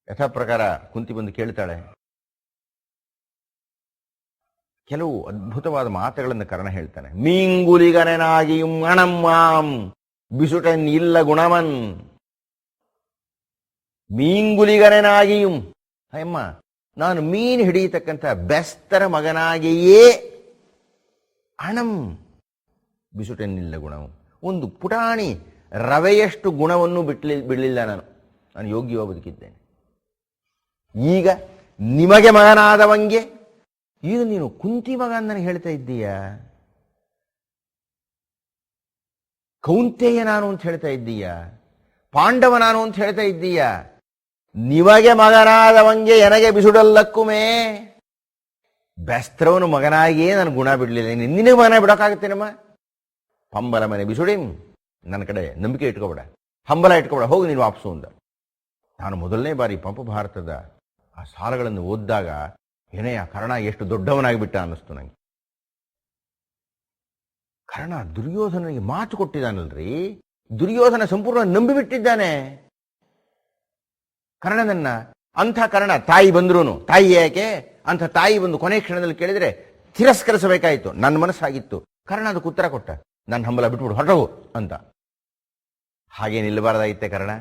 ಯಥಾ ಪ್ರಕಾರ ಕುಂತಿ ಬಂದು ಕೇಳ್ತಾಳೆ. ಕೆಲವು ಅದ್ಭುತವಾದ ಮಾತುಗಳನ್ನು ಕರ್ಣ ಹೇಳ್ತಾನೆ. ಮೀಂಗುಲಿಗನೆನಾಗಿಯೂ ಅಣಮ್ಮಾಂ ಬಿಸುಟನ್ ಇಲ್ಲ ಗುಣವನ್. ಮೀಂಗುಲಿಗನೆನಾಗಿಯೂ, ಅಯ್ಯಮ್ಮ ನಾನು ಮೀನು ಹಿಡಿಯತಕ್ಕಂಥ ಬೆಸ್ತರ ಮಗನಾಗಿಯೇ ಅಣಂ ಬಿಸುಟನ್ನಿಲ್ಲ ಗುಣವು, ಒಂದು ಪುಟಾಣಿ ರವೆಯಷ್ಟು ಗುಣವನ್ನು ಬಿಡಲಿಲ್ಲ. ನಾನು ಯೋಗ್ಯವಾಗಿ ಬದುಕಿದ್ದೇನೆ. ಈಗ ನಿಮಗೆ ಮಗನಾದವಂಗೆ, ಈಗ ನೀನು ಕುಂತಿ ಮಗ ಅಂತ ನನಗೆ ಹೇಳ್ತಾ ಇದ್ದೀಯಾ, ಕೌಂತೆಯ ನಾನು ಅಂತ ಹೇಳ್ತಾ ಇದ್ದೀಯಾ, ಪಾಂಡವ ನಾನು ಅಂತ ಹೇಳ್ತಾ ಇದ್ದೀಯಾ, ನಿಮಗೆ ಮಗನಾದವಂಗೆ ಎನಗೆ ಬಿಸುಡಲ್ಲಕ್ಕುಮೇ. ಬೆಸ್ತ್ರವನು ಮಗನಾಗಿಯೇ ನಾನು ಗುಣ ಬಿಡಲಿಲ್ಲ, ನಿನಗೆ ಮಗನ ಬಿಡೋಕ್ಕಾಗುತ್ತೇನಮ್ಮ? ಪಂಬಲ ಮನೆ ಬಿಸುಡಿಂ, ನನ್ನ ಕಡೆ ನಂಬಿಕೆ ಇಟ್ಕೋಬೇಡ, ಹಂಬಲ ಇಟ್ಕೋಬೇಡ, ಹೋಗಿ ನೀನು ವಾಪಸ್ಸು ಅಂದ. ನಾನು ಮೊದಲನೇ ಬಾರಿ ಪಂಪ ಭಾರತದ ಆ ಸಾಲಗಳನ್ನು ಓದಿದಾಗ ಏನೆಯ ಕರ್ಣ ಎಷ್ಟು ದೊಡ್ಡವನಾಗಿಬಿಟ್ಟ ಅನ್ನಿಸ್ತು ನನಗೆ. ಕರ್ಣ ದುರ್ಯೋಧನಿಗೆ ಮಾತು ಕೊಟ್ಟಿದ್ದಾನಲ್ರಿ, ದುರ್ಯೋಧನ ಸಂಪೂರ್ಣ ನಂಬಿಬಿಟ್ಟಿದ್ದಾನೆ ಕರ್ಣನನ್ನ. ಅಂಥ ಕರ್ಣ ತಾಯಿ ಬಂದ್ರೂ, ತಾಯಿ ಯಾಕೆ ಅಂಥ ತಾಯಿ ಬಂದು ಕೊನೆ ಕ್ಷಣದಲ್ಲಿ ಕೇಳಿದ್ರೆ ತಿರಸ್ಕರಿಸಬೇಕಾಯಿತು. ನನ್ನ ಮನಸ್ಸಾಗಿತ್ತು. ಕರ್ಣ ಅದಕ್ಕೆ ಉತ್ತರ ಕೊಟ್ಟ, ನನ್ನ ಹಂಬಲ ಬಿಟ್ಬಿಡು, ಹೊರಟವು ಅಂತ. ಹಾಗೆ ನಿಲ್ಲಬಾರ್ದಾಗಿತ್ತೆ ಕರ್ಣ.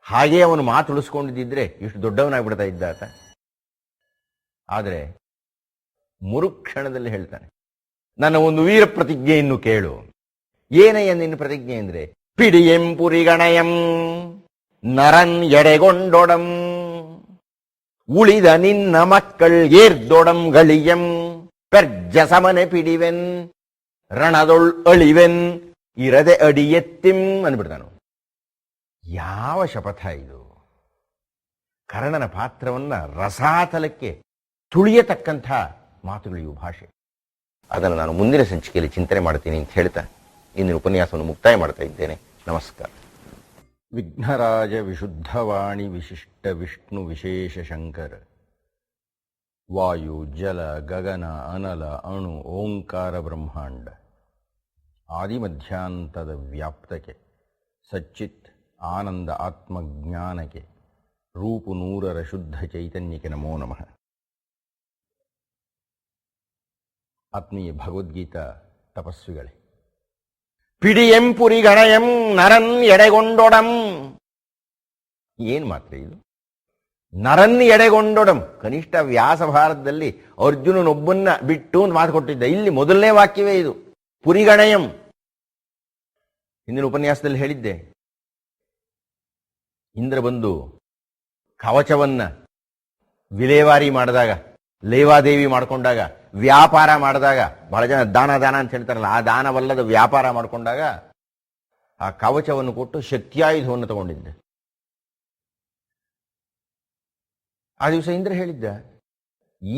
ಹಾಗೇ ಅವನು ಮಾತು ಉಳಿಸ್ಕೊಂಡಿದ್ದಿದ್ರೆ ಇಷ್ಟು ದೊಡ್ಡವನಾಗ್ಬಿಡ್ತಾ ಇದ್ದ ಆತ. ಆದರೆ ಮರುಕ್ಷಣದಲ್ಲಿ ಹೇಳ್ತಾನೆ, ನನ್ನ ಒಂದು ವೀರ ಪ್ರತಿಜ್ಞೆಯನ್ನು ಕೇಳು. ಏನಯ್ಯ ನಿನ್ನ ಪ್ರತಿಜ್ಞೆ ಅಂದ್ರೆ, ಪಿಡಿಯಂ ಪುರಿಗಣಯಂ ನರನ್ ಎಡೆಗೊಂಡೊಡಂ ಉಳಿದ ನಿನ್ನ ಮಕ್ಕಳ್ ಏರ್ದೊಡಂ ಗಳಿಯಂ ಪೆರ್ಜ ಸಮನೆ ಪಿಡಿವೆನ್ ರಣದೊಳ್ ಅಳಿವೆನ್ ಇರದೆ ಅಡಿಯೆತ್ತಿಂ ಅಂದ್ಬಿಡ್ತಾನು. ಯಾವ ಶಪಥ ಇದು! ಕರ್ಣನ ಪಾತ್ರವನ್ನ ರಸಾತಲಕ್ಕೆ ತುಳಿಯತಕ್ಕಂಥ ಮಾತುಗಳು ಇವು, ಭಾಷೆ. ಅದನ್ನು ನಾನು ಮುಂದಿನ ಸಂಚಿಕೆಯಲ್ಲಿ ಚಿಂತನೆ ಮಾಡ್ತೀನಿ ಅಂತ ಹೇಳ್ತಾ ಇಂದಿನ ಉಪನ್ಯಾಸವನ್ನು ಮುಕ್ತಾಯ ಮಾಡ್ತಾ ಇದ್ದೇನೆ. ನಮಸ್ಕಾರ. ವಿಘ್ನರಾಜ ವಿಶುದ್ಧವಾಣಿ ವಿಶಿಷ್ಟ ವಿಷ್ಣು ವಿಶೇಷ ಶಂಕರ ವಾಯು ಜಲ ಗಗನ ಅನಲ ಅಣು ಓಂಕಾರ ಬ್ರಹ್ಮಾಂಡ ಆದಿಮಧ್ಯಾಂತದ ವ್ಯಾಪ್ತಕ್ಕೆ ಸಚ್ಚಿತ್ ಆನಂದ ಆತ್ಮಜ್ಞಾನಕ್ಕೆ ರೂಪು ನೂರರ ಶುದ್ಧ ಚೈತನ್ಯಕ್ಕೆ ನಮೋ ನಮಃ. ಆತ್ಮೀಯ ಭಗವದ್ಗೀತಾ ತಪಸ್ವಿಗಳೇ, ಪಿಡಿಯಂ ಪುರಿ ಗಣಯಂ ನರನ್ ಎಡೆಗೊಂಡೊಡಂ. ಏನ್ ಮಾತ್ರ ಇದು? ನರನ್ ಎಡೆಗೊಂಡೊಡಂ. ಕನಿಷ್ಠ ವ್ಯಾಸ ಭಾರತದಲ್ಲಿ ಅರ್ಜುನನೊಬ್ಬನ್ನ ಬಿಟ್ಟು ಒಂದು ಮಾತು ಕೊಟ್ಟಿದ್ದ. ಇಲ್ಲಿ ಮೊದಲನೇ ವಾಕ್ಯವೇ ಇದು, ಪುರಿಗಣಯಂ. ಹಿಂದಿನ ಉಪನ್ಯಾಸದಲ್ಲಿ ಹೇಳಿದ್ದೆ, ಇಂದ್ರ ಬಂದು ಕವಚವನ್ನ ವಿಲೇವಾರಿ ಮಾಡಿದಾಗ, ಲೇವಾದೇವಿ ಮಾಡಿಕೊಂಡಾಗ, ವ್ಯಾಪಾರ ಮಾಡಿದಾಗ, ಬಹಳ ಜನ ದಾನ ದಾನ ಅಂತ ಹೇಳ್ತಾರಲ್ಲ, ಆ ದಾನವಲ್ಲದ ವ್ಯಾಪಾರ ಮಾಡಿಕೊಂಡಾಗ ಆ ಕವಚವನ್ನು ಕೊಟ್ಟು ಶಕ್ತಿಯಾಯುಧವನ್ನು ತಗೊಂಡಿದ್ದೆ. ಆ ದಿವಸ ಇಂದ್ರ ಹೇಳಿದ್ದ,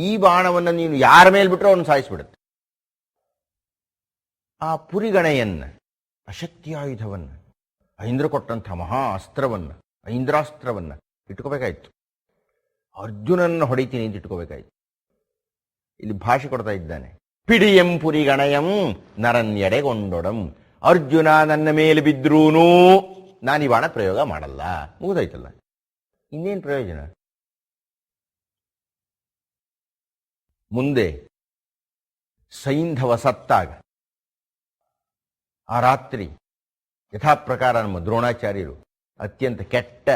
ಈ ಬಾಣವನ್ನು ನೀನು ಯಾರ ಮೇಲೆ ಬಿಟ್ಟರೆ ಅವನು ಸಾಯಿಸ್ಬಿಡುತ್ತೆ. ಆ ಪುರಿಗಣೆಯನ್ನ, ಆ ಶಕ್ತಿಯಾಯುಧವನ್ನ, ಆ ಇಂದ್ರ ಕೊಟ್ಟಂಥ ಮಹಾ ಅಸ್ತ್ರವನ್ನ ಇಂದ್ರಾಸ್ತ್ರವನ್ನ ಇಟ್ಕೋಬೇಕಾಯ್ತು. ಅರ್ಜುನನ್ನ ಹೊಡಿತೀನಿ ಅಂತ ಇಟ್ಕೋಬೇಕಾಯ್ತು. ಇಲ್ಲಿ ಭಾಷೆ ಕೊಡ್ತಾ ಇದ್ದಾನೆ. ಪಿಡಿಯಂ ಪುರಿ ಗಣಯಂ ನರನ್ಯಡೆಗೊಂಡೊಡಂ. ಅರ್ಜುನ ನನ್ನ ಮೇಲೆ ಬಿದ್ರೂನು ನಾನು ಈ ಬಾಣ ಪ್ರಯೋಗ ಮಾಡಲ್ಲ. ಮುಗಿದಾಯ್ತಲ್ಲ, ಇನ್ನೇನು ಪ್ರಯೋಜನ? ಮುಂದೆ ಸೈಂಧವ ಸತ್ತಾಗ ಆ ರಾತ್ರಿ ಯಥಾಪ್ರಕಾರ ನಮ್ಮ ದ್ರೋಣಾಚಾರ್ಯರು ಅತ್ಯಂತ ಕೆಟ್ಟ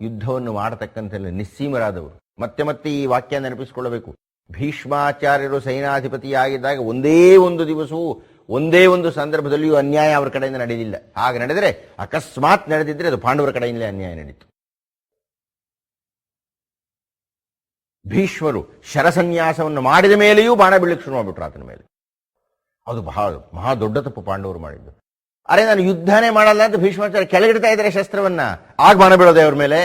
ಯುದ್ಧವನ್ನು ಮಾಡತಕ್ಕಂಥ ನಿಸ್ಸೀಮರಾದವರು. ಮತ್ತೆ ಮತ್ತೆ ಈ ವಾಕ್ಯ ನೆನಪಿಸಿಕೊಳ್ಳಬೇಕು. ಭೀಷ್ಮಾಚಾರ್ಯರು ಸೈನಾಧಿಪತಿಯಾಗಿದ್ದಾಗ ಒಂದೇ ಒಂದು ದಿವಸವೂ ಒಂದೇ ಒಂದು ಸಂದರ್ಭದಲ್ಲಿಯೂ ಅನ್ಯಾಯ ಅವರ ಕಡೆಯಿಂದ ನಡೆಯಲಿಲ್ಲ. ಆಗ ನಡೆದರೆ, ಅಕಸ್ಮಾತ್ ನಡೆದಿದ್ರೆ ಅದು ಪಾಂಡವರ ಕಡೆಯಿಂದಲೇ ಅನ್ಯಾಯ ನಡೀತು. ಭೀಷ್ಮರು ಶರಸನ್ಯಾಸವನ್ನು ಮಾಡಿದ ಮೇಲೆಯೂ ಬಾಣ ಬೀಳಕ್ಕೆ ಶುರು ಮಾಡಿಬಿಟ್ರು ಆತನ ಮೇಲೆ. ಅದು ಮಹಾ ದೊಡ್ಡ ತಪ್ಪು ಪಾಂಡವರು ಮಾಡಿದ್ದು. ಅರೆ, ನಾನು ಯುದ್ಧನೇ ಮಾಡಲ್ಲ ಅಂತ ಭೀಷ್ಮಾಚಾರ್ಯ ಕೆಳಗಿಡ್ತಾ ಇದ್ದಾರೆ ಶಸ್ತ್ರವನ್ನ, ಆಗ ಬಾಣ ಬೀಳೋದೆ ಅವ್ರ ಮೇಲೆ.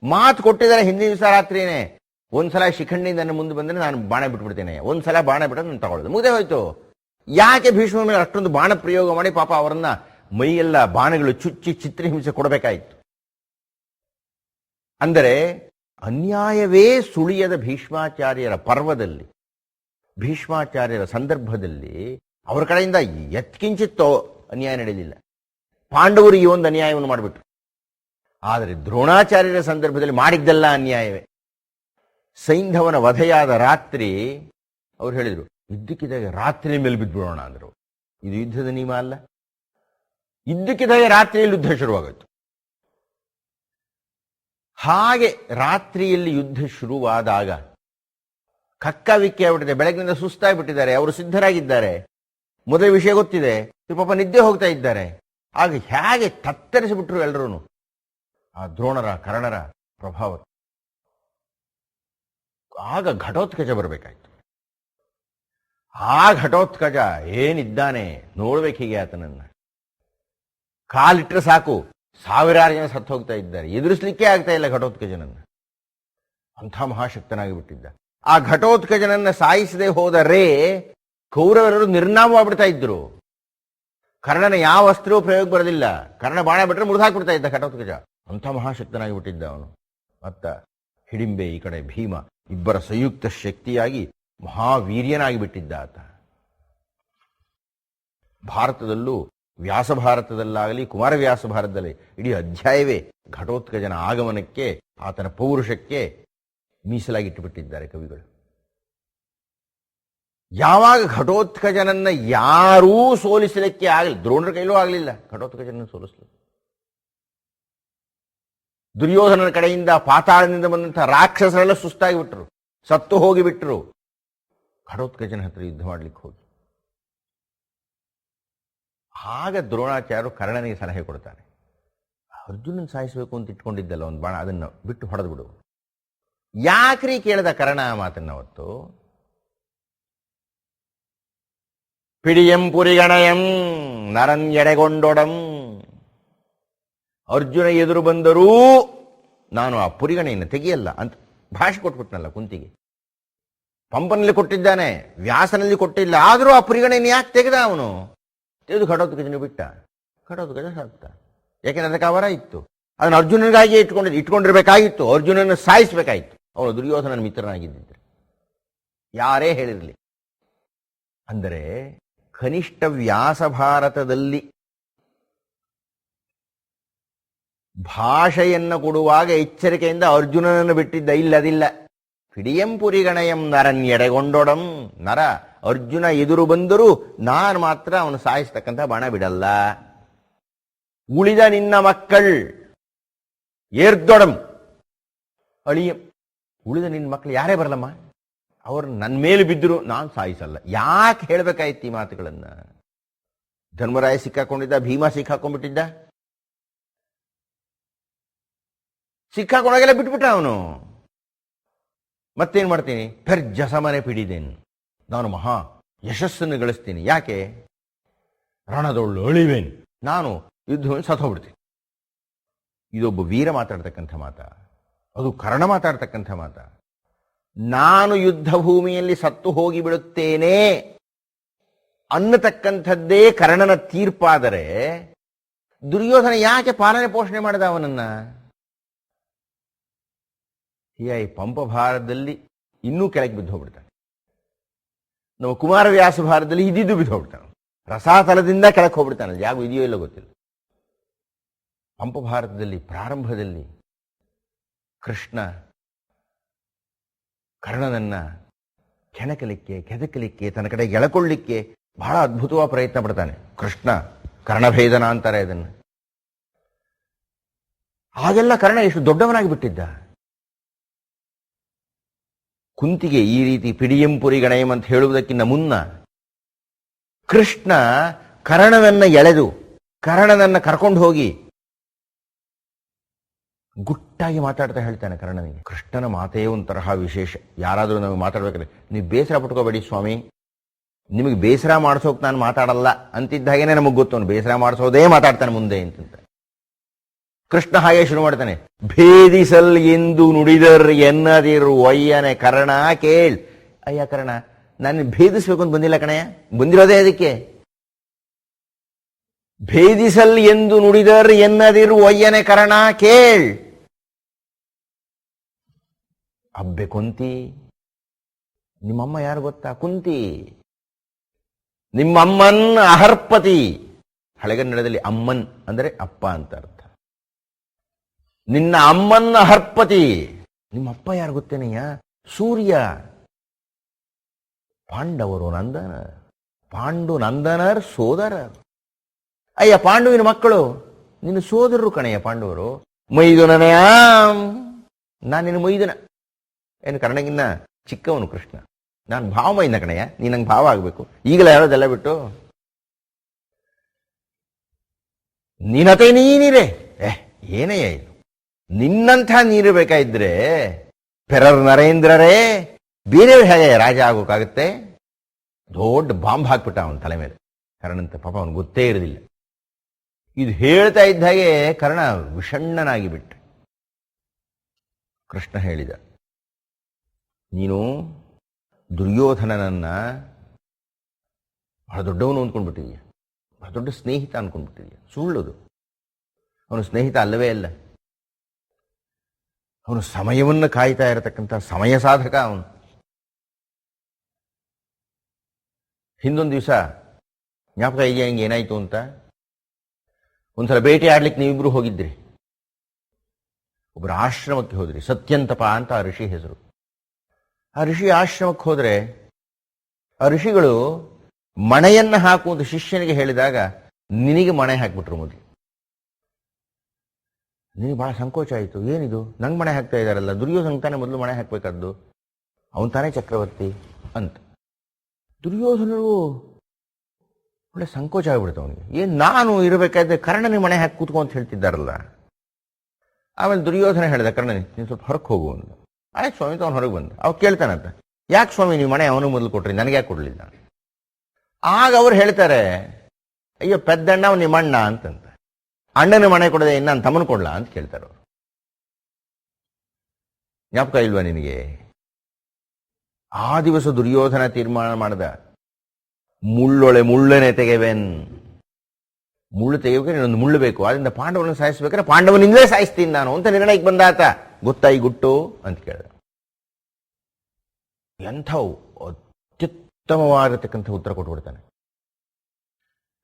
ಮಾತು ಕೊಟ್ಟಿದ್ದಾರೆ ಹಿಂದಿನ ದಿವಸ ರಾತ್ರಿನೇ, ಒಂದ್ಸಲ ಶಿಖಂಡಿಯಿಂದ ನನ್ನ ಮುಂದೆ ಬಂದ್ರೆ ನಾನು ಬಾಣ ಬಿಟ್ಬಿಡ್ತೇನೆ, ಒಂದ್ಸಲ ಬಾಣ ಬಿಡೋದು ನಾನು ತಗೊಳ್ಳೋದು, ಮುಗ್ದೇ ಹೋಯ್ತು. ಯಾಕೆ ಭೀಷ್ಮ ಮೇಲೆ ಅಷ್ಟೊಂದು ಬಾಣ ಪ್ರಯೋಗ ಮಾಡಿ ಪಾಪ ಅವರನ್ನ ಮೈಯೆಲ್ಲ ಬಾಣಗಳು ಚುಚ್ಚಿ ಚಿತ್ರಹಿಂಸೆ ಕೊಡಬೇಕಾಯಿತು? ಅಂದರೆ ಅನ್ಯಾಯವೇ ಸುಳಿಯದ ಭೀಷ್ಮಾಚಾರ್ಯರ ಪರ್ವದಲ್ಲಿ, ಭೀಷ್ಮಾಚಾರ್ಯರ ಸಂದರ್ಭದಲ್ಲಿ ಅವರ ಕಡೆಯಿಂದ ಎತ್ಕಿಂಚಿತ್ತೋ ಅನ್ಯಾಯ ನಡೆಯಲಿಲ್ಲ. ಪಾಂಡವರು ಈ ಒಂದು ಅನ್ಯಾಯವನ್ನು ಮಾಡಿಬಿಟ್ರು. ಆದರೆ ದ್ರೋಣಾಚಾರ್ಯರ ಸಂದರ್ಭದಲ್ಲಿ ಮಾಡಿದ್ದೆಲ್ಲ ಅನ್ಯಾಯವೇ. ಸೈಂಧವನ ವಧೆಯಾದ ರಾತ್ರಿ ಅವ್ರು ಹೇಳಿದರು, ಇದ್ದಕ್ಕಿದ್ದಾಗ ರಾತ್ರಿ ಮೇಲೆ ಬಿದ್ದುಬಿಡೋಣ ಅಂದರು. ಇದು ಯುದ್ಧದ ನಿಯಮ ಅಲ್ಲ. ಇದ್ದಕ್ಕಿದ್ದಾಗ ರಾತ್ರಿಯಲ್ಲಿ ಯುದ್ಧ ಶುರುವಾಗುತ್ತೆ. ಹಾಗೆ ರಾತ್ರಿಯಲ್ಲಿ ಯುದ್ಧ ಶುರುವಾದಾಗ ಕಕ್ಕಾವಿಕ್ಕಿ ಆಗ್ಬಿಟ್ಟಿದೆ. ಬೆಳಗಿನಿಂದ ಸುಸ್ತಾಗ್ಬಿಟ್ಟಿದ್ದಾರೆ, ಅವರು ಸಿದ್ಧರಾಗಿದ್ದಾರೆ, ಮೊದಲ ವಿಷಯ ಗೊತ್ತಿದೆ, ಪಾಪ ನಿದ್ದೆ ಹೋಗ್ತಾ ಇದ್ದಾರೆ. ಆಗ ಹೇಗೆ ತತ್ತರಿಸಿಬಿಟ್ರು ಎಲ್ಲರೂ ಆ ದ್ರೋಣರ ಕರ್ಣರ ಪ್ರಭಾವ. ಆಗ ಘಟೋತ್ಕಚ ಬರಬೇಕಾಯ್ತು. ಆ ಘಟೋತ್ಕಚ ಏನಿದ್ದಾನೆ ನೋಡ್ಬೇಕು ಹೀಗೆ ಆತನನ್ನ. ಕಾಲಿಟ್ರೆ ಸಾಕು ಸಾವಿರಾರು ಜನ ಸತ್ತು ಹೋಗ್ತಾ ಇದ್ದಾರೆ, ಎದುರಿಸಲಿಕ್ಕೆ ಆಗ್ತಾ ಇಲ್ಲ ಘಟೋತ್ಕಚನನ್ನ. ಅಂಥ ಮಹಾಶಕ್ತನಾಗಿ ಬಿಟ್ಟಿದ್ದ. ಆ ಘಟೋತ್ಕಚನನ್ನ ಸಾಯಿಸದೆ ಹೋದರೆ ಕೌರವರರು ನಿರ್ನಾಮವಾಗ್ಬಿಡ್ತಾ ಇದ್ರು. ಕರ್ಣನ ಯಾವ ಅಸ್ತ್ರವೂ ಪ್ರಯೋಗ ಬರೋದಿಲ್ಲ. ಕರ್ಣ ಬಾಣ ಬಿಟ್ಟರೆ ಮುರಿದಾಕ್ಬಿಡ್ತಾ ಇದ್ದ ಘಟೋತ್ಕಚ. ಅಂಥ ಮಹಾಶಕ್ತನಾಗಿ ಬಿಟ್ಟಿದ್ದ ಅವನು. ಮತ್ತ ಹಿಡಿಂಬೆ ಈ ಕಡೆ ಭೀಮ, ಇಬ್ಬರ ಸಂಯುಕ್ತ ಶಕ್ತಿಯಾಗಿ ಮಹಾವೀರ್ಯನಾಗಿ ಬಿಟ್ಟಿದ್ದ ಆತ. ಭಾರತದಲ್ಲೂ ವ್ಯಾಸಭಾರತದಲ್ಲಾಗಲಿ ಕುಮಾರವ್ಯಾಸ ಭಾರತದಲ್ಲಿ ಇಡೀ ಅಧ್ಯಾಯವೇ ಘಟೋತ್ಕಚನ ಆಗಮನಕ್ಕೆ, ಆತನ ಪೌರುಷಕ್ಕೆ ಮೀಸಲಾಗಿಟ್ಟುಬಿಟ್ಟಿದ್ದಾರೆ ಕವಿಗಳು. ಯಾವಾಗ ಘಟೋತ್ಕಚನನ್ನ ಯಾರೂ ಸೋಲಿಸಲಿಕ್ಕೆ ಆಗಲಿ, ದ್ರೋಣರ ಕೈಲೂ ಆಗಲಿಲ್ಲ ಘಟೋತ್ಕಚನನ್ನು ಸೋಲಿಸಲು. ದುರ್ಯೋಧನನ ಕಡೆಯಿಂದ ಪಾತಾಳದಿಂದ ಬಂದಂತಹ ರಾಕ್ಷಸರೆಲ್ಲ ಸುಸ್ತಾಗಿ ಬಿಟ್ರು, ಸತ್ತು ಹೋಗಿಬಿಟ್ರು. ಘಟೋತ್ಕಚನ ಹತ್ರ ಯುದ್ಧ ಮಾಡ್ಲಿಕ್ಕೆ ಹೋಗಿ ಆಗ ದ್ರೋಣಾಚಾರ್ಯರು ಕರ್ಣನಿಗೆ ಸಲಹೆ ಕೊಡ್ತಾರೆ. ಅರ್ಜುನನ್ ಸಾಯಿಸಬೇಕು ಅಂತ ಇಟ್ಕೊಂಡಿದ್ದಲ್ಲ ಒಂದು ಬಾಣ, ಅದನ್ನು ಬಿಟ್ಟು ಹೊಡೆದು ಬಿಡು. ಯಾಕ್ರಿ ಕೇಳಿದ ಕರ್ಣ ಆ ಮಾತನ್ನ ಅವತ್ತು? ಪಿಡಿಯಂ ಪುರಿಗಣಯಂ ನರನ್ ಎಡೆಗೊಂಡೊಡಂ. ಅರ್ಜುನ ಎದುರು ಬಂದರೂ ನಾನು ಆ ಪುರಿಗಣೆಯನ್ನು ತೆಗೆಯಲ್ಲ ಅಂತ ಭಾಷೆ ಕೊಟ್ಬಿಟ್ನಲ್ಲ ಕುಂತಿಗೆ. ಪಂಪನಲ್ಲಿ ಕೊಟ್ಟಿದ್ದಾನೆ, ವ್ಯಾಸನಲ್ಲಿ ಕೊಟ್ಟಿಲ್ಲ. ಆದರೂ ಆ ಪುರಿಗಣೆಯನ್ನು ಯಾಕೆ ತೆಗೆದ ಅವನು? ತೆಗೆದು ಘಟೋತ್ಕಚನ ಬಿಟ್ಟ. ಘಟೋತ್ಕಚ ಸತ್ತ. ಯಾಕೆಂದ್ರೆ ಅದಕ್ಕೆ ಅವರ ಇತ್ತು, ಅದನ್ನು ಅರ್ಜುನನಿಗಾಗಿ ಇಟ್ಕೊಂಡಿರ್ಬೇಕಾಗಿತ್ತು. ಅರ್ಜುನನ್ನು ಸಾಯಿಸಬೇಕಾಗಿತ್ತು. ಅವನು ದುರ್ಯೋಧನನ ಮಿತ್ರನಾಗಿದ್ದಿದ್ರೆ ಯಾರೇ ಹೇಳಿರಲಿ. ಅಂದರೆ ಕನಿಷ್ಠ ವ್ಯಾಸ ಭಾರತದಲ್ಲಿ ಭಾಷೆಯನ್ನು ಕೊಡುವಾಗ ಎಚ್ಚರಿಕೆಯಿಂದ ಅರ್ಜುನನನ್ನು ಬಿಟ್ಟಿದ್ದ. ಇಲ್ಲದಿಲ್ಲ. ಪಿಡಿಯಂ ಪುರಿಗಣಯಂ ನರನ್ ಎಡೆಗೊಂಡೊಡಂ. ನರ ಅರ್ಜುನ ಎದುರು ಬಂದರೂ ನಾನು ಮಾತ್ರ ಅವನು ಸಾಯಿಸ್ತಕ್ಕಂಥ ಬಾಣ ಬಿಡಲ್ಲ. ಉಳಿದ ನಿನ್ನ ಮಕ್ಕಳ್ ಏರ್ದೊಡಂ ಅಳಿಯಂ. ಉಳಿದ ನಿನ್ನ ಮಕ್ಕಳು ಯಾರೇ ಬರಲಮ್ಮ, ಅವರು ನನ್ನ ಮೇಲೆ ಬಿದ್ದರು ನಾನು ಸಾಯಿಸಲ್ಲ. ಯಾಕೆ ಹೇಳ್ಬೇಕಾಯ್ತು ಈ ಮಾತುಗಳನ್ನ? ಧರ್ಮರಾಯ ಸಿಕ್ಕಾಕೊಂಡಿದ್ದ, ಭೀಮ ಸಿಕ್ಕಾಕೊಂಡ್ಬಿಟ್ಟಿದ್ದ. ಸಿಕ್ಕಾಕೊಂಡಾಗೆಲ್ಲ ಬಿಟ್ಬಿಟ್ಟ ಅವನು. ಮತ್ತೇನ್ ಮಾಡ್ತೀನಿ? ಜಸಮನೆ ಪಿಡಿದೇನು, ನಾನು ಮಹಾ ಯಶಸ್ಸನ್ನು ಗಳಿಸ್ತೀನಿ. ಯಾಕೆ? ರಣದೊಳ್ಳು ಅಳಿವೇನು, ನಾನು ಯುದ್ಧವನ್ನು ಸತ್ತೋಗ್ಬಿಡ್ತೀನಿ. ಇದೊಬ್ಬ ವೀರ ಮಾತಾಡ್ತಕ್ಕಂಥ ಮಾತ, ಅದು ಕರ್ಣ ಮಾತಾಡ್ತಕ್ಕಂಥ ಮಾತ. ನಾನು ಯುದ್ಧ ಭೂಮಿಯಲ್ಲಿ ಸತ್ತು ಹೋಗಿ ಬಿಡುತ್ತೇನೆ ಅನ್ನತಕ್ಕಂಥದ್ದೇ ಕರ್ಣನ ತೀರ್ಪಾದರೆ ದುರ್ಯೋಧನ ಯಾಕೆ ಪಾಲನೆ ಪೋಷಣೆ ಮಾಡಿದ ಅವನನ್ನ? ಈ ಪಂಪಭಾರದಲ್ಲಿ ಇನ್ನೂ ಕೆಳಗೆ ಬಿದ್ದು ಹೋಗ್ಬಿಡ್ತಾನೆ. ನಾವು ಕುಮಾರವ್ಯಾಸ ಭಾರದಲ್ಲಿ ಇದ್ದಿದ್ದು ಬಿದ್ದು ಹೋಗ್ಬಿಡ್ತಾನೆ. ರಸಾತಲದಿಂದ ಕೆಳಕ್ಕೆ ಹೋಗ್ಬಿಡ್ತಾನೆ. ಯಾವ ಇದೆಯೋ ಇಲ್ಲ ಗೊತ್ತಿಲ್ಲ. ಪಂಪಭಾರತದಲ್ಲಿ ಪ್ರಾರಂಭದಲ್ಲಿ ಕೃಷ್ಣ ಕರ್ಣನನ್ನ ಕೆಣಕಲಿಕ್ಕೆ ಕೆದಕಲಿಕ್ಕೆ ತನ್ನ ಕಡೆ ಎಳಕೊಳ್ಳಿಕ್ಕೆ ಬಹಳ ಅದ್ಭುತವಾದ ಪ್ರಯತ್ನ ಪಡ್ತಾನೆ. ಕೃಷ್ಣ ಕರ್ಣಭೇದನ ಅಂತಾರೆ ಅದನ್ನು. ಹಾಗೆಲ್ಲ ಕರ್ಣ ಎಷ್ಟು ದೊಡ್ಡವನಾಗಿ ಬಿಟ್ಟಿದ್ದ. ಕುಂತಿಗೆ ಈ ರೀತಿ ಪಿಡಿಯಂ ಪುರಿ ಗಣಯಂ ಅಂತ ಹೇಳುವುದಕ್ಕಿಂತ ಮುನ್ನ ಕೃಷ್ಣ ಕರ್ಣನನ್ನ ಎಳೆದು ಕರ್ಣನನ್ನ ಕರ್ಕೊಂಡು ಹೋಗಿ ಗುಟ್ಟಾಗಿ ಮಾತಾಡ್ತಾ ಹೇಳ್ತಾನೆ ಕರ್ಣನಿಗೆ. ಕೃಷ್ಣನ ಮಾತೇ ಒಂತರಹ ವಿಶೇಷ. ಯಾರಾದರೂ ನಾವು ಮಾತಾಡ್ಬೇಕಾದ್ರೆ ನೀವು ಬೇಸರ ಪಟ್ಕೋಬೇಡಿ ಸ್ವಾಮಿ, ನಿಮಗೆ ಬೇಸರ ಮಾಡಿಸೋಕೆ ನಾನು ಮಾತಾಡಲ್ಲ ಅಂತಿದ್ದ ಹಾಗೇನೆ ನಮಗೆ ಗೊತ್ತು ಅವನು ಬೇಸರ ಮಾಡಿಸೋದೇ ಮಾತಾಡ್ತಾನೆ ಮುಂದೆ ಅಂತ. ಕೃಷ್ಣ ಹಾಗೆ ಶುರು ಮಾಡ್ತಾನೆ. ಭೇದಿಸಲ್ ಎಂದು ನುಡಿದರ್ ಎನ್ನದಿರು ಒಯ್ಯನೆ ಕರ್ಣ ಕೇಳ್. ಅಯ್ಯ ಕರ್ಣ, ನಾನು ಭೇದಿಸ್ಬೇಕು ಅಂತ ಬಂದಿಲ್ಲ ಕಣಯ್ಯ, ಬಂದಿರೋದೇ ಅದಕ್ಕೆ. ಭೇದಿಸಲ್ ಎಂದು ನುಡಿದರ್ ಎನ್ನದಿರು ಒಯ್ಯನೆ ಕರ್ಣ ಕೇಳ್. ಅಬ್ಬೆ ಕುಂತಿ, ನಿಮ್ಮಮ್ಮ ಯಾರು ಗೊತ್ತಾ? ಕುಂತಿ. ನಿಮ್ಮಮ್ಮನ್ ಅಹರ್ಪತಿ. ಹಳೆಗನ್ನಡದಲ್ಲಿ ಅಮ್ಮನ್ ಅಂದರೆ ಅಪ್ಪ ಅಂತ ಅರ್ಥ. ನಿನ್ನ ಅಮ್ಮನ್ನ ಅಹರ್ಪತಿ. ನಿಮ್ಮಪ್ಪ ಯಾರು ಗೊತ್ತೇನೆಯ? ಸೂರ್ಯ. ಪಾಂಡವರು ನಂದನ, ಪಾಂಡು ನಂದನರ್ ಸೋದರರ್. ಅಯ್ಯ ಪಾಂಡುವಿನ ಮಕ್ಕಳು ನಿನ್ನ ಸೋದರರು ಕಣಯ್ಯ ಪಾಂಡವರು. ಮೈದುನನೆಯಾಂ, ನಾನು ನಿನ್ನ ಮೈದುನ. ಏನು ಕರ್ಣಗಿನ್ನ ಚಿಕ್ಕವನು ಕೃಷ್ಣ. ನಾನು ಭಾವಮೈನ ಕಣಯ್ಯ, ನೀ ನಂಗೆ ಭಾವ ಆಗ್ಬೇಕು. ಈಗಲೇ ಹೇಳೋದೆಲ್ಲ ಬಿಟ್ಟು ನೀನತೆ ನೀನಿರೇ. ಏನಯ್ಯ ಇದು? ನಿನ್ನಂಥ ನೀರಿರ್ಬೇಕಾಯಿದ್ರೆ ಪೆರರ್ ನರೇಂದ್ರರೇ ಬೇರೆಯವ್ರು ಹೇಗೆ ರಾಜ ಆಗೋಕ್ಕಾಗುತ್ತೆ? ದೊಡ್ಡ ಬಾಂಬ್ ಹಾಕ್ಬಿಟ್ಟ ಅವನ ತಲೆ ಮೇಲೆ. ಕರ್ಣಂತ ಪಾಪ ಅವನು ಗೊತ್ತೇ ಇರೋದಿಲ್ಲ. ಇದು ಹೇಳ್ತಾ ಇದ್ದ ಹಾಗೆ ಕರ್ಣ ವಿಷಣ್ಣನಾಗಿ ಬಿಟ್ಟ. ಕೃಷ್ಣ ಹೇಳಿದ, ನೀನು ದುರ್ಯೋಧನನನ್ನ ಬಹಳ ದೊಡ್ಡವನು ಅಂದ್ಕೊಂಡ್ಬಿಟ್ಟಿದೀಯ, ಬಹಳ ದೊಡ್ಡ ಸ್ನೇಹಿತ ಅಂದ್ಕೊಂಡ್ಬಿಟ್ಟಿದೀಯ. ಸುಳ್ಳದು. ಅವನು ಸ್ನೇಹಿತ ಅಲ್ಲವೇ ಅಲ್ಲ. ಅವನು ಸಮಯವನ್ನು ಕಾಯ್ತಾ ಇರತಕ್ಕಂಥ ಸಮಯ ಸಾಧಕ ಅವನು. ಹಿಂದೊಂದು ದಿವಸ ಜ್ಞಾಪಕ ಇದೆಯಾ ಹಿಂಗೆ ಏನಾಯ್ತು ಅಂತ? ಒಂದ್ಸಲ ಬೇಟೆ ಆಡ್ಲಿಕ್ಕೆ ನೀವಿಬ್ರು ಹೋಗಿದ್ರಿ. ಒಬ್ಬರ ಆಶ್ರಮಕ್ಕೆ ಹೋದ್ರಿ. ಸತ್ಯಂತಪ ಅಂತ ಆ ಋಷಿ ಹೆಸರು. ಆ ಋಷಿ ಆಶ್ರಮಕ್ಕೆ ಹೋದ್ರೆ ಆ ಋಷಿಗಳು ಮಣೆಯನ್ನ ಹಾಕುವಂತ ಶಿಷ್ಯನಿಗೆ ಹೇಳಿದಾಗ ನಿನಗೆ ಮಣೆ ಹಾಕ್ಬಿಟ್ರು ಮೊದಲು. ನಿನಗೆ ಬಹಳ ಸಂಕೋಚ ಆಯಿತು. ಏನಿದು, ನಂಗೆ ಮಣೆ ಹಾಕ್ತಾ ಇದ್ದಾರಲ್ಲ, ದುರ್ಯೋಧನ ತಾನೇ ಮೊದಲು ಮಣೆ ಹಾಕ್ಬೇಕಾದ್ದು, ಅವನ್ ತಾನೇ ಚಕ್ರವರ್ತಿ ಅಂತ. ದುರ್ಯೋಧನರು ಒಳ್ಳೆ ಸಂಕೋಚ ಆಗ್ಬಿಡ್ತು ಅವನಿಗೆ. ಏನ್ ನಾನು ಇರಬೇಕಾದ್ರೆ ಕರ್ಣನಿಗೆ ಮಣೆ ಹಾಕಿ ಕೂತ್ಕೊ ಅಂತ ಹೇಳ್ತಿದ್ದಾರಲ್ಲ. ಆಮೇಲೆ ದುರ್ಯೋಧನ ಹೇಳಿದ ಕರ್ಣನಿಗೆ, ನೀನು ಸ್ವಲ್ಪ ಹೊರಗೆ ಹೋಗು ಅಂತ. ಆಯ್ತು ಸ್ವಾಮಿ, ಅವನು ಹೊರಗೆ ಬಂದ. ಅವ್ ಕೇಳ್ತಾನಂತ, ಯಾಕೆ ಸ್ವಾಮಿ ನೀವು ಮಣೆ ಅವನು ಮೊದಲು ಕೊಟ್ರಿ, ನನಗೆ ಯಾಕೆ ಕೊಡ್ಲಿಲ್ಲ? ಆಗ ಅವ್ರು ಹೇಳ್ತಾರೆ, ಅಯ್ಯೋ ಪೆದ್ದಣ್ಣ ಅವ್ನು ನಿಮ್ಮ ಅಣ್ಣ ಅಂತಂತ. ಅಣ್ಣನ ಮನೆ ಕೊಡದೆ ನಾನು ತಮ್ಮನ ಕೊಡ್ಲಾ ಅಂತ ಕೇಳ್ತಾರೆ ಅವರು. ಜ್ಞಾಪಕ ಇಲ್ವಾ ನಿನಗೆ? ಆ ದಿವಸ ದುರ್ಯೋಧನ ತೀರ್ಮಾನ ಮಾಡಿದ, ಮುಳ್ಳೊಳೆ ಮುಳ್ಳನೆ ತೆಗೆವೆನ್. ಮುಳ್ಳು ತೆಗೆಯೋಕೆ ನೀನೊಂದು ಮುಳ್ಳು ಬೇಕು, ಅದರಿಂದ ಪಾಂಡವನ ಸಾಯಿಸ್ಬೇಕಾದ್ರೆ ಪಾಂಡವನಿಂದಲೇ ಸಾಯಿಸ್ತೀನಿ ನಾನು ಅಂತ ನಿರ್ಣಯಕ್ಕೆ ಬಂದಾತ. ಗೊತ್ತಾಯಿ ಗುಟ್ಟು ಅಂತ ಕೇಳಿದ. ಎಂಥ ಅತ್ಯುತ್ತಮವಾಗಿರತಕ್ಕಂಥ ಉತ್ತರ ಕೊಟ್ಬಿಡ್ತಾನೆ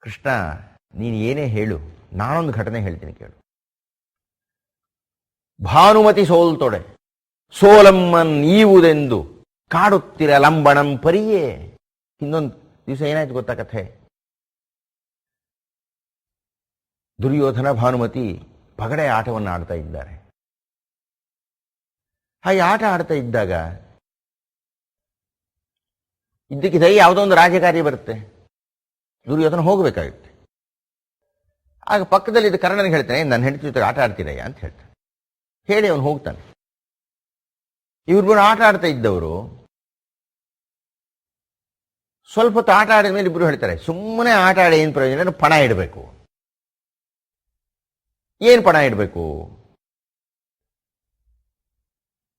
ಕೃಷ್ಣ. ನೀನು ಏನೇ ಹೇಳು, ನಾನೊಂದು ಘಟನೆ ಹೇಳ್ತೀನಿ ಕೇಳು. ಭಾನುಮತಿ ಸೋಲ್ತೊಡೆ ಸೋಲಮ್ಮನ್ ಈವುದೆಂದು ಕಾಡುತ್ತಿರ ಲಂಬಣಂ ಪರಿಯೇ. ಇನ್ನೊಂದು ದಿವಸ ಏನಾಯ್ತು ಗೊತ್ತಾ ಕಥೆ? ದುರ್ಯೋಧನ ಭಾನುಮತಿ ಪಗಡೆ ಆಟವನ್ನು ಆಡ್ತಾ ಇದ್ದಾರೆ. ಹಾಗೆ ಆಟ ಆಡ್ತಾ ಇದ್ದಾಗ ಇದ್ದಕ್ಕಿದ್ದಾಗ ಯಾವುದೋ ಒಂದು ರಾಜಕಾರ್ಯ ಬರುತ್ತೆ. ದುರ್ಯೋಧನ ಹೋಗಬೇಕಾಗುತ್ತೆ. ಆಗ ಪಕ್ಕದಲ್ಲಿ ಕರ್ಣನಿಗೆ ಹೇಳ್ತಾನೆ, ನನ್ನ ಹೆಂಡತಿ ಜೊತೆ ಆಟ ಆಡ್ತೀರಯ್ಯ ಅಂತ ಹೇಳ್ತಾನೆ. ಹೇಳಿ ಅವನು ಹೋಗ್ತಾನೆ. ಇವ್ರಿಬ್ಬರು ಆಟ ಆಡ್ತಾ ಇದ್ದವರು ಸ್ವಲ್ಪ ಹೊತ್ತು ಆಟ ಆಡಿದ ಮೇಲೆ ಇಬ್ಬರು ಹೇಳ್ತಾರೆ, ಸುಮ್ಮನೆ ಆಟ ಆಡಿ ಏನು ಪ್ರಯೋಜನ, ಪಣ ಇಡಬೇಕು. ಏನು ಪಣ ಇಡಬೇಕು?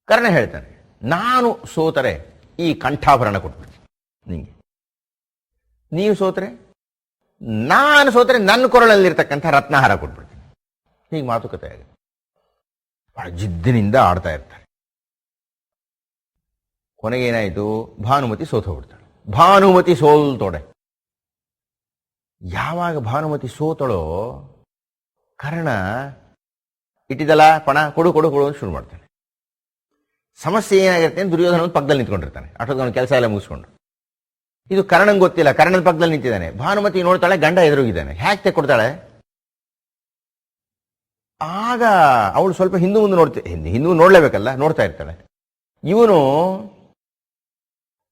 ಕರ್ಣ ಹೇಳ್ತಾನೆ, ನಾನು ಸೋತರೆ ಈ ಕಂಠಾಭರಣ ಕೊಟ್ಬಿಡ್ತೀನಿ ನಿಂಗೆ, ನೀವು ಸೋತರೆ ನಾನು ಸೋತರೆ ನನ್ನ ಕೊರಳಲ್ಲಿರ್ತಕ್ಕಂಥ ರತ್ನಹಾರ ಕೊಟ್ಬಿಡ್ತೀನಿ. ಹೀಗೆ ಮಾತುಕತೆ ಆಗುತ್ತೆ. ಬಹಳ ಜಿದ್ದಿನಿಂದ ಆಡ್ತಾ ಇರ್ತಾರೆ. ಕೊನೆಗೇನಾಯಿತು, ಭಾನುಮತಿ ಸೋತೋಗ್ಬಿಡ್ತಾಳೆ. ಭಾನುಮತಿ ಸೋಲ್ತೋಡೆ. ಯಾವಾಗ ಭಾನುಮತಿ ಸೋತಳೋ ಕರ್ಣ ಇಟ್ಟಿದ್ದಲ್ಲ ಪಣ ಕೊಡು ಕೊಡು ಕೊಡು ಅಂತ ಶುರು ಮಾಡ್ತಾನೆ. ಸಮಸ್ಯೆ ಏನಾಗಿರುತ್ತೆ, ದುರ್ಯೋಧನ ಒಂದು ಪಕ್ಕದಲ್ಲಿ ನಿಂತ್ಕೊಂಡಿರ್ತಾನೆ. ಅಷ್ಟೊಂದು ಕೆಲಸ ಎಲ್ಲ ಮುಗಿಸ್ಕೊಂಡು. ಇದು ಕರ್ಣಂಗೆ ಗೊತ್ತಿಲ್ಲ, ಕರ್ಣನ ಪಕ್ಕದಲ್ಲಿ ನಿಂತಿದ್ದಾನೆ. ಭಾನುಮತಿ ನೋಡ್ತಾಳೆ, ಗಂಡ ಎದುರುಗಿದ್ದಾನೆ. ಹ್ಯಾಕ್ ತೆಕ್ಕೊಡ್ತಾಳೆ. ಆಗ ಅವಳು ಸ್ವಲ್ಪ ಹಿಂದೂ ಮುಂದೆ ಹಿಂದೂ ನೋಡ್ಲೇಬೇಕಲ್ಲ, ನೋಡ್ತಾ ಇರ್ತಾಳೆ. ಇವನು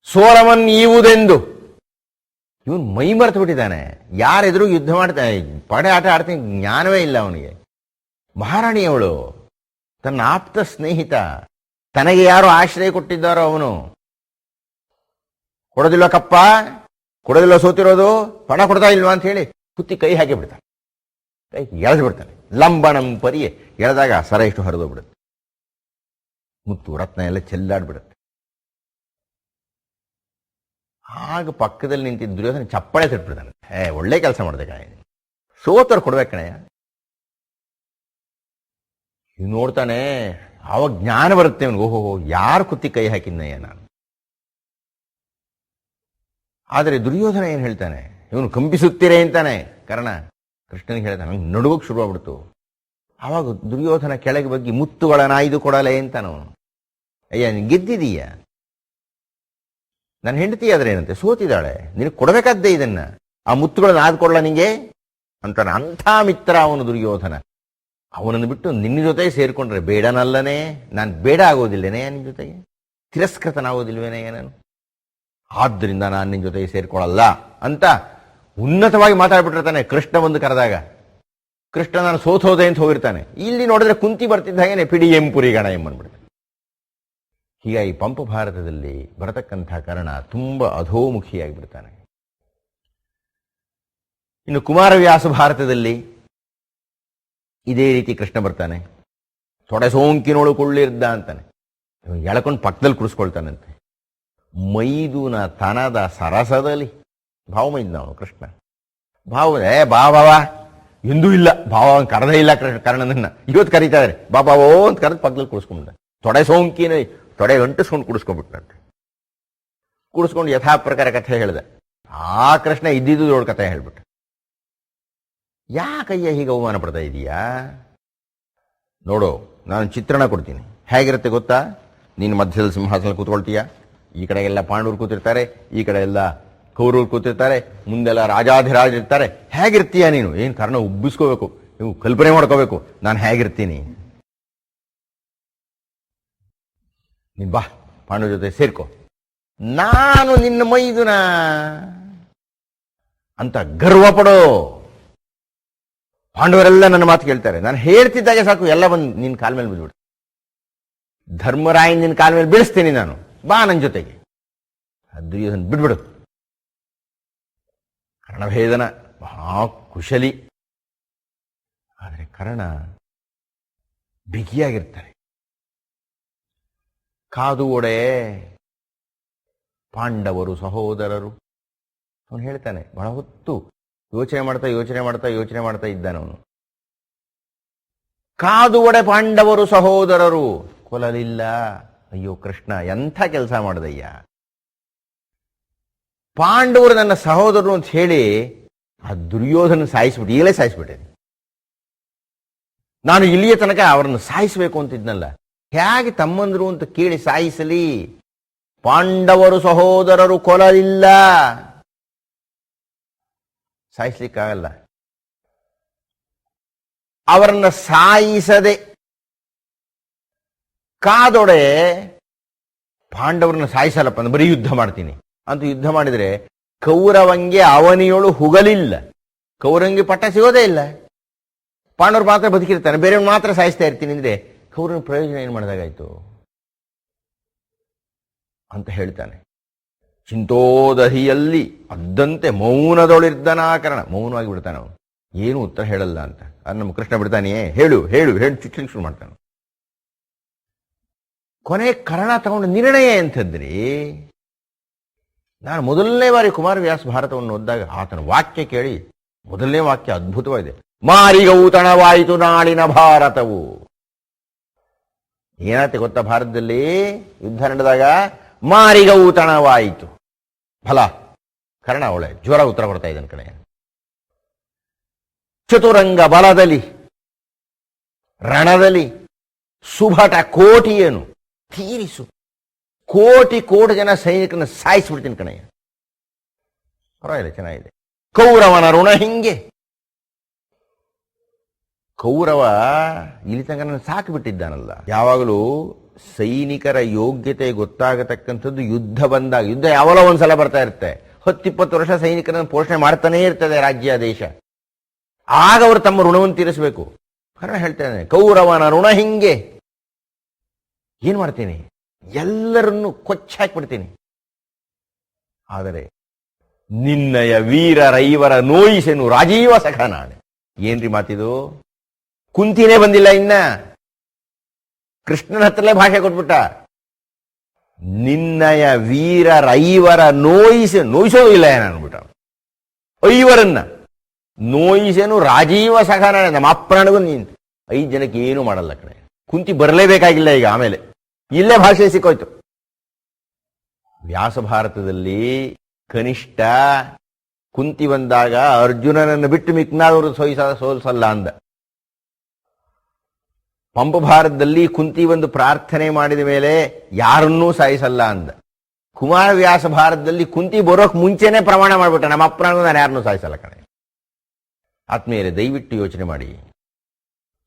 ಸೋರಮನ್ ಈವುದೆಂದು ಇವನು ಮೈ ಮರೆತು ಬಿಟ್ಟಿದ್ದಾನೆ. ಯಾರೆದುರು ಯುದ್ಧ ಮಾಡ್ತಾನೆ, ಪಡೆ ಆಟ ಆಡ್ತಾನೆ, ಜ್ಞಾನವೇ ಇಲ್ಲ ಅವನಿಗೆ. ಮಹಾರಾಣಿಯವಳು, ತನ್ನ ಆಪ್ತ ಸ್ನೇಹಿತ, ತನಗೆ ಯಾರು ಆಶ್ರಯ ಕೊಟ್ಟಿದ್ದಾರೋ ಅವನು. ಕೊಡೋದಿಲ್ಲ ಕಪ್ಪ, ಕೊಡೋದಿಲ್ಲ ಸೋತಿರೋದು, ಪಣ ಕೊಡ್ತಾ ಇಲ್ವಾ ಅಂತ ಹೇಳಿ ಕುತ್ತಿ ಕೈ ಹಾಕಿ ಬಿಡ್ತಾನೆ. ಕೈ ಎಳೆದು ಬಿಡ್ತಾನೆ. ಲಂಬನಂ ಪರಿಯೆ ಎಳೆದಾಗ ಸರ ಇಷ್ಟು ಹರಿದೋಗ್ಬಿಡುತ್ತೆ. ಮುತ್ತು ರತ್ನ ಎಲ್ಲ ಚೆಲ್ಲಾಡ್ಬಿಡುತ್ತೆ. ಆಗ ಪಕ್ಕದಲ್ಲಿ ನಿಂತಿದ್ದ ದುರ್ಯೋಧನ ಚಪ್ಪಳೆ ತಿಟ್ಬಿಡ್ತಾನೆ. ಒಳ್ಳೆ ಕೆಲಸ ಮಾಡಿದೆ ಕಣ, ಸೋತರು ಕೊಡ್ಬೇಕು ಕಣಯ್ಯ. ಇವ್ ನೋಡ್ತಾನೆ, ಆವಾಗ ಜ್ಞಾನ ಬರುತ್ತೆ ಅವನಿಗೆ. ಓಹೋ, ಯಾರು ಕುತ್ತಿ ಕೈ ಹಾಕಿದ್ನಯ್ಯ ನಾನು. ಆದರೆ ದುರ್ಯೋಧನ ಏನು ಹೇಳ್ತಾನೆ, ಇವನು ಕಂಪಿಸುತ್ತೀರೇ ಅಂತಾನೆ. ಕರ್ಣ ಕೃಷ್ಣನಿಗೆ ಹೇಳ್ತಾನೆ, ನಂಗೆ ನಡುಗೋಕ್ ಶುರುವಾಗ್ಬಿಡ್ತು. ಆವಾಗ ದುರ್ಯೋಧನ ಕೆಳಗೆ ಬಗ್ಗೆ ಮುತ್ತುಗಳನ್ನ ಆಯ್ದು ಕೊಡಲೇ ಅಂತಾನವನು. ಅಯ್ಯ, ನೀನು ಗೆದ್ದಿದೀಯ, ನನ್ನ ಹೆಂಡತಿ ಆದ್ರೆ ಏನಂತೆ, ಸೋತಿದ್ದಾಳೆ, ನಿನಗೆ ಕೊಡಬೇಕಾದ್ದೇ ಇದನ್ನ, ಆ ಮುತ್ತುಗಳನ್ನ ಆದ್ಕೊಡ್ಲ ನಿಂಗೆ ಅಂತಾನೆ. ಅಂಥ ಮಿತ್ರ ಅವನು ದುರ್ಯೋಧನ. ಅವನನ್ನು ಬಿಟ್ಟು ನಿನ್ನ ಜೊತೆಗೆ ಸೇರ್ಕೊಂಡ್ರೆ ಬೇಡನಲ್ಲನೇ, ನಾನು ಬೇಡ ಆಗೋದಿಲ್ಲೇನೆ ನಿನ್ನ ಜೊತೆಗೆ, ತಿರಸ್ಕೃತನಾಗೋದಿಲ್ವೇನೆಯ ನಾನು, ಆದ್ದರಿಂದ ನಾನು ನಿನ್ನ ಜೊತೆಗೆ ಸೇರ್ಕೊಳ್ಳಲ್ಲ ಅಂತ ಉನ್ನತವಾಗಿ ಮಾತಾಡ್ಬಿಟ್ಟಿರ್ತಾನೆ. ಕೃಷ್ಣ ಬಂದು ಕರೆದಾಗ ಕೃಷ್ಣ ನಾನು ಸೋತೋದೆ ಅಂತ ಹೋಗಿರ್ತಾನೆ. ಇಲ್ಲಿ ನೋಡಿದ್ರೆ ಕುಂತಿ ಬರ್ತಿದ್ದ ಹಾಗೇನೆ ಪಿಡಿ ಎಂಪುರಿ ಗಣ ಎಂಬನ್ಬಿಡ್ತಾನೆ. ಹೀಗಾಗಿ ಪಂಪ ಭಾರತದಲ್ಲಿ ಬರತಕ್ಕಂಥ ಕರ್ಣ ತುಂಬ ಅಧೋಮುಖಿಯಾಗಿಬಿಡ್ತಾನೆ. ಇನ್ನು ಕುಮಾರವ್ಯಾಸ ಭಾರತದಲ್ಲಿ ಇದೇ ರೀತಿ ಕೃಷ್ಣ ಬರ್ತಾನೆ. ತೊಡೆ ಸೋಂಕಿನೋಳು ಕೊಳ್ಳಿರ್ದ ಅಂತಾನೆ. ಎಳ್ಕೊಂಡು ಪಕ್ಕದಲ್ಲಿ ಕುಡಿಸ್ಕೊಳ್ತಾನಂತೆ. ಮೈದುನ ತನದ ಸರಸದಲ್ಲಿ ಭಾವಮೈದ್ನ ಅವನು ಕೃಷ್ಣ. ಬಾವ ಎಂದೂ ಇಲ್ಲ, ಭಾವ ಕರೆದೇ ಇಲ್ಲ ಕರ್ಣನನ್ನ. ಇವತ್ತು ಕರೀತಾ ಇದಾರೆ, ಬಾಬಾವೋ ಅಂತ ಕರೆದು ಪಕ್ಕದಲ್ಲಿ ಕುಡಿಸ್ಕೊಂಡ. ತೊಡೆ ಸೋಂಕಿನ ತೊಡೆ ಅಂಟಿಸ್ಕೊಂಡು ಕುಡಿಸ್ಕೊಂಡ್ಬಿಟ್ಟಂತೆ. ಕುಡಿಸ್ಕೊಂಡು ಯಥಾ ಪ್ರಕಾರ ಕಥೆ ಹೇಳಿದೆ. ಆ ಕೃಷ್ಣ ಇದ್ದಿದ್ದು ದೊಡ್ಡ ಕಥೆ ಹೇಳ್ಬಿಟ್ಟ. ಯಾಕಯ್ಯ ಹೀಗೆ ಅವಮಾನ ಪಡ್ತಾ ಇದೀಯಾ? ನೋಡು, ನಾನು ಚಿತ್ರಣ ಕೊಡ್ತೀನಿ, ಹೇಗಿರುತ್ತೆ ಗೊತ್ತಾ? ನೀನು ಮಧ್ಯದಲ್ಲಿ ಸಿಂಹಾಸನ ಕೂತ್ಕೊಳ್ತೀಯ, ಈ ಕಡೆ ಎಲ್ಲ ಪಾಂಡವರು ಕೂತಿರ್ತಾರೆ, ಈ ಕಡೆ ಎಲ್ಲ ಕೌರವರು ಕೂತಿರ್ತಾರೆ, ಮುಂದೆಲ್ಲ ರಾಜಾಧಿರಾಜ ಇರ್ತಾರೆ. ಹೇಗಿರ್ತೀಯ ನೀನು? ಏನು ಕಾರಣ ಉಬ್ಬಿಸ್ಕೋಬೇಕು, ನೀವು ಕಲ್ಪನೆ ಮಾಡ್ಕೋಬೇಕು ನಾನು ಹೇಗಿರ್ತೀನಿ. ನೀನ್ ಬಾ, ಪಾಂಡವ ಜೊತೆ ಸೇರ್ಕೋ, ನಾನು ನಿನ್ನ ಮೈದುನ ಅಂತ ಗರ್ವ ಪಡೋ. ಪಾಂಡವರೆಲ್ಲ ನನ್ನ ಮಾತು ಕೇಳ್ತಾರೆ, ನಾನು ಹೇಳ್ತಿದ್ದಾಗೆ ಸಾಕು, ಎಲ್ಲ ಬಂದು ನಿನ್ನ ಕಾಲ ಮೇಲೆ ಬಿದ್ಬಿಡ್ತು. ಧರ್ಮರಾಯನ್ ನಿನ್ನ ಕಾಲ ಮೇಲೆ ಬೀಳಿಸ್ತೀನಿ ನಾನು, ಬಾ ನನ್ನ ಜೊತೆಗೆ. ದುರ್ಯೋಧನ ಬಿಡ್ಬಿಡು. ಕರ್ಣಭೇದನ ಮಹಾ ಕುಶಲಿ, ಆದರೆ ಕರ್ಣ ಬಿಗಿಯಾಗಿರ್ತಾರೆ. ಕಾದು ಒಡೆ ಪಾಂಡವರು ಸಹೋದರರು ಅವನು ಹೇಳ್ತಾನೆ. ಬಹಳ ಹೊತ್ತು ಯೋಚನೆ ಮಾಡ್ತಾ ಇದ್ದಾನವನು. ಕಾದು ಒಡೆ ಪಾಂಡವರು ಸಹೋದರರು ಕೊಲ್ಲಲಿಲ್ಲ. ಅಯ್ಯೋ ಕೃಷ್ಣ, ಎಂಥ ಕೆಲಸ ಮಾಡದಯ್ಯ. ಪಾಂಡವರು ನನ್ನ ಸಹೋದರರು ಅಂತ ಹೇಳಿ ಆ ದುರ್ಯೋಧನ ಸಾಯಿಸ್ಬಿಟ್ಟು, ಈಗಲೇ ಸಾಯಿಸ್ಬಿಟ್ಟೆ. ನಾನು ಇಲ್ಲಿಯ ತನಕ ಅವರನ್ನು ಸಾಯಿಸಬೇಕು ಅಂತಿದ್ನಲ್ಲ, ಹೇಗೆ ತಮ್ಮಂದರು ಅಂತ ಕೇಳಿ ಸಾಯಿಸಲಿ? ಪಾಂಡವರು ಸಹೋದರರು ಕೊಲ್ಲಲಿಲ್ಲ, ಸಾಯಿಸ್ಲಿಕ್ಕಾಗಲ್ಲ. ಅವರನ್ನ ಸಾಯಿಸದೆ ಕಾದೊಡೆ ಪಾಂಡವರನ್ನ ಸಾಯಿಸಲ್ಲಪ್ಪ, ಬರೀ ಯುದ್ಧ ಮಾಡ್ತೀನಿ ಅಂತ ಯುದ್ಧ ಮಾಡಿದ್ರೆ ಕೌರವಂಗೆ ಅವನಿಯೋಳು ಹುಗಲಿಲ್ಲ, ಕೌರವಂಗೆ ಪಟ್ಟ ಸಿಗೋದೇ ಇಲ್ಲ. ಪಾಂಡವರು ಮಾತ್ರ ಬದುಕಿರ್ತಾನೆ, ಬೇರೆಯವ್ರು ಮಾತ್ರ ಸಾಯಿಸ್ತಾ ಇರ್ತೀನಿ ಅಂದ್ರೆ ಕೌರವನ ಪ್ರಯೋಜನ ಏನು ಮಾಡಿದಾಗಾಯ್ತು ಅಂತ ಹೇಳ್ತಾನೆ. ಚಿಂತೋದಹಿಯಲ್ಲಿ ಅದ್ದಂತೆ ಮೌನದೊಳಿರ್ದನಾಕರಣ, ಮೌನವಾಗಿ ಬಿಡ್ತಾನೆ ಅವನು, ಏನು ಉತ್ತರ ಹೇಳಲ್ಲ ಅಂತ. ಅದು ನಮ್ಮ ಕೃಷ್ಣ ಬಿಡ್ತಾನೆಯೇ, ಹೇಳು ಹೇಳು ಹೇಳು ಚುಚ್ಚಲಿಕ್ಕೆ ಶುರು ಮಾಡ್ತಾನೆ. ಕೊನೆ ಕರ್ಣ ತಗೊಂಡ ನಿರ್ಣಯ ಎಂಥದ್ರಿ? ನಾನು ಮೊದಲನೇ ಬಾರಿ ಕುಮಾರವ್ಯಾಸ ಭಾರತವನ್ನು ಓದಿದಾಗ ಆತನ ವಾಕ್ಯ ಕೇಳಿ, ಮೊದಲನೇ ವಾಕ್ಯ ಅದ್ಭುತವಾಗಿದೆ. ಮಾರಿಗೌತಣವಾಯಿತು ನಾಳಿನ ಭಾರತವು. ಏನಾಯ್ತು ಗೊತ್ತಾ? ಭಾರತದಲ್ಲಿ ಯುದ್ಧ ನಡೆದಾಗ ಮಾರಿಗೌತಣವಾಯಿತು. ಫಲ ಕರ್ಣ ಒಳ್ಳೆ ಜ್ವರ ಉತ್ತರ ಕೊಡ್ತಾ ಇದ್ದಾನೆ ಕಣೆ. ಚತುರಂಗ ಬಲದಲ್ಲಿ ರಣದಲ್ಲಿ ಸುಭಟ ಕೋಟಿಯೇನು ತೀರಿಸು. ಕೋಟಿ ಜನ ಸೈನಿಕನ ಸಾಯಿಸ್ಬಿಡ್ತೀನಿ ಕಣಯ್ಯ. ಪರವಾಗಿಲ್ಲ, ಚೆನ್ನಾಗಿದೆ. ಕೌರವನ ಋಣ ಹಿಂಗೆ. ಕೌರವ ಇಲ್ಲಿ ತನಕ ನನ್ನ ಸಾಕಿಬಿಟ್ಟಿದ್ದಾನಲ್ಲ. ಯಾವಾಗಲೂ ಸೈನಿಕರ ಯೋಗ್ಯತೆ ಗೊತ್ತಾಗತಕ್ಕಂಥದ್ದು ಯುದ್ಧ ಬಂದಾಗ. ಯುದ್ಧ ಯಾವಾಗಲೂ ಒಂದ್ಸಲ ಬರ್ತಾ ಇರುತ್ತೆ. 10-20 ವರ್ಷ ಸೈನಿಕರನ್ನು ಪೋಷಣೆ ಮಾಡ್ತಾನೇ ಇರ್ತದೆ ರಾಜ್ಯ ದೇಶ. ಆಗ ಅವರು ತಮ್ಮ ಋಣವನ್ನು ತೀರಿಸಬೇಕು. ಕರ್ಣ ಹೇಳ್ತಾನೆ, ಕೌರವನ ಋಣ ಹಿಂಗೆ. ಏನ್ ಮಾಡ್ತೀನಿ? ಎಲ್ಲರನ್ನೂ ಕೊಚ್ಚಾಕ್ಬಿಡ್ತೀನಿ. ಆದರೆ ನಿನ್ನಯ ವೀರರೈವರ ನೋಯಿಸೆನು ರಾಜೀವ ಸಖ ನಾಳೆ. ಏನ್ರಿ ಮಾತಿದು? ಕುಂತಿನೇ ಬಂದಿಲ್ಲ ಇನ್ನ, ಕೃಷ್ಣನ ಹತ್ರಲೇ ಭಾಷೆ ಕೊಟ್ಬಿಟ್ಟ. ನಿನ್ನಯ ವೀರರೈವರ ನೋಯಿಸೋದು ಇಲ್ಲ ಅನ್ಬಿಟ್ಟ. ಐವರನ್ನ ನೋಯಿಸೇನು ರಾಜೀವ ಸಖ ನಾಳೆ. ನಮ್ಮ ಅಪ್ಪನಿಗೂ ನೀನು 5 ಜನಕ್ಕೆ ಏನು ಮಾಡಲ್ಲ ಕಡೆ. ಕುಂತಿ ಬರಲೇಬೇಕಾಗಿಲ್ಲ ಈಗ. ಆಮೇಲೆ ಇಲ್ಲೇ ಭಾಷೆ ಸಿಕ್ಕೋಯ್ತು. ವ್ಯಾಸ ಭಾರತದಲ್ಲಿ ಕನಿಷ್ಠ ಕುಂತಿ ಬಂದಾಗ ಅರ್ಜುನನನ್ನು ಬಿಟ್ಟು ಮಿಕ್ನಾದವರು ಸೋಲಿಸಲ್ಲ ಅಂದ. ಪಂಪ ಭಾರತದಲ್ಲಿ ಕುಂತಿ ಒಂದು ಪ್ರಾರ್ಥನೆ ಮಾಡಿದ ಮೇಲೆ ಯಾರನ್ನೂ ಸಾಯಿಸಲ್ಲ ಅಂದ. ಕುಮಾರವ್ಯಾಸ ಭಾರತದಲ್ಲಿ ಕುಂತಿ ಬರೋಕ್ ಮುಂಚೆನೆ ಪ್ರಮಾಣ ಮಾಡ್ಬಿಟ್ಟ, ನಮ್ಮ ಅಪ್ಪನಿಗೂ ನಾನು ಯಾರನ್ನೂ ಸಾಯಿಸಲ್ಲ ಕಣೆ. ಆತ್ಮೀಯರೇ, ದಯವಿಟ್ಟು ಯೋಚನೆ ಮಾಡಿ.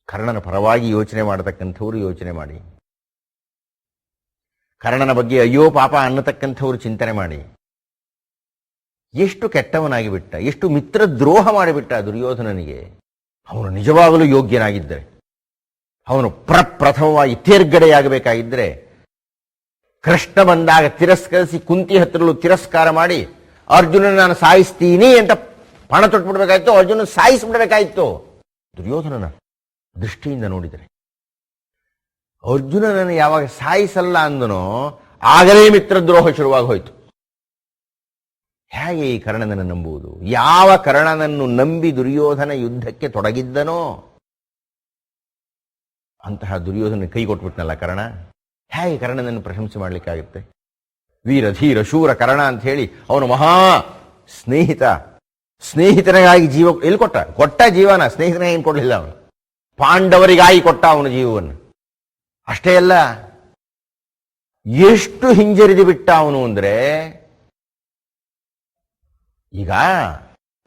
ಕರ್ಣನ ಪರವಾಗಿ ಯೋಚನೆ ಮಾಡತಕ್ಕಂಥವ್ರು ಯೋಚನೆ ಮಾಡಿ. ಕರ್ಣನ ಬಗ್ಗೆ ಅಯ್ಯೋ ಪಾಪ ಅನ್ನತಕ್ಕಂಥವ್ರು ಚಿಂತನೆ ಮಾಡಿ. ಎಷ್ಟು ಕೆಟ್ಟವನಾಗಿ ಬಿಟ್ಟ, ಎಷ್ಟು ಮಿತ್ರ ದ್ರೋಹ ಮಾಡಿಬಿಟ್ಟ ದುರ್ಯೋಧನನಿಗೆ. ಅವನು ನಿಜವಾಗಲೂ ಯೋಗ್ಯನಾಗಿದ್ದರೆ, ಅವನು ಪ್ರಪ್ರಥಮವಾಗಿ ತೇರ್ಗಡೆಯಾಗಬೇಕಾಗಿದ್ದರೆ, ಕೃಷ್ಣ ಬಂದಾಗ ತಿರಸ್ಕರಿಸಿ ಕುಂತಿ ಹತ್ರಲು ತಿರಸ್ಕಾರ ಮಾಡಿ ಅರ್ಜುನನ ನಾನು ಸಾಯಿಸ್ತೀನಿ ಅಂತ ಪಣ ತೊಟ್ಬಿಡ್ಬೇಕಾಯ್ತು. ಅರ್ಜುನ ಸಾಯಿಸ್ಬಿಡ್ಬೇಕಾಯ್ತು. ದುರ್ಯೋಧನನ ದೃಷ್ಟಿಯಿಂದ ನೋಡಿದರೆ ಅರ್ಜುನನನ್ನು ಯಾವಾಗ ಸಾಯಿಸಲ್ಲ ಅಂದನೋ ಆಗಲೇ ಮಿತ್ರದ್ರೋಹ ಶುರುವಾಗಿ ಹೋಯಿತು. ಹೇಗೆ ಈ ಕರ್ಣನನ್ನು ನಂಬುವುದು? ಯಾವ ಕರ್ಣನನ್ನು ನಂಬಿ ದುರ್ಯೋಧನ ಯುದ್ಧಕ್ಕೆ ತೊಡಗಿದ್ದನೋ ಅಂತಹ ದುರ್ಯೋಧನ ಕೈ ಕೊಟ್ಬಿಟ್ನಲ್ಲ ಕರ್ಣ. ಹೇಗೆ ಕರ್ಣನನ್ನು ಪ್ರಶಂಸೆ ಮಾಡಲಿಕ್ಕಾಗುತ್ತೆ? ವೀರ ಧೀರ ಶೂರ ಕರ್ಣ ಅಂತ ಹೇಳಿ ಅವನು ಮಹಾ ಸ್ನೇಹಿತನಿಗಾಗಿ ಜೀವ ಎಲ್ಲಿ ಕೊಟ್ಟ ಜೀವನ. ಸ್ನೇಹಿತನಿಗೆ ಏನು ಕೊಡಲಿಲ್ಲ ಅವನು, ಪಾಂಡವರಿಗಾಗಿ ಕೊಟ್ಟ ಅವನ ಜೀವವನ್ನು. ಅಷ್ಟೇ ಅಲ್ಲ, ಎಷ್ಟು ಹಿಂಜರಿದು ಬಿಟ್ಟ ಅವನು ಅಂದ್ರೆ, ಈಗ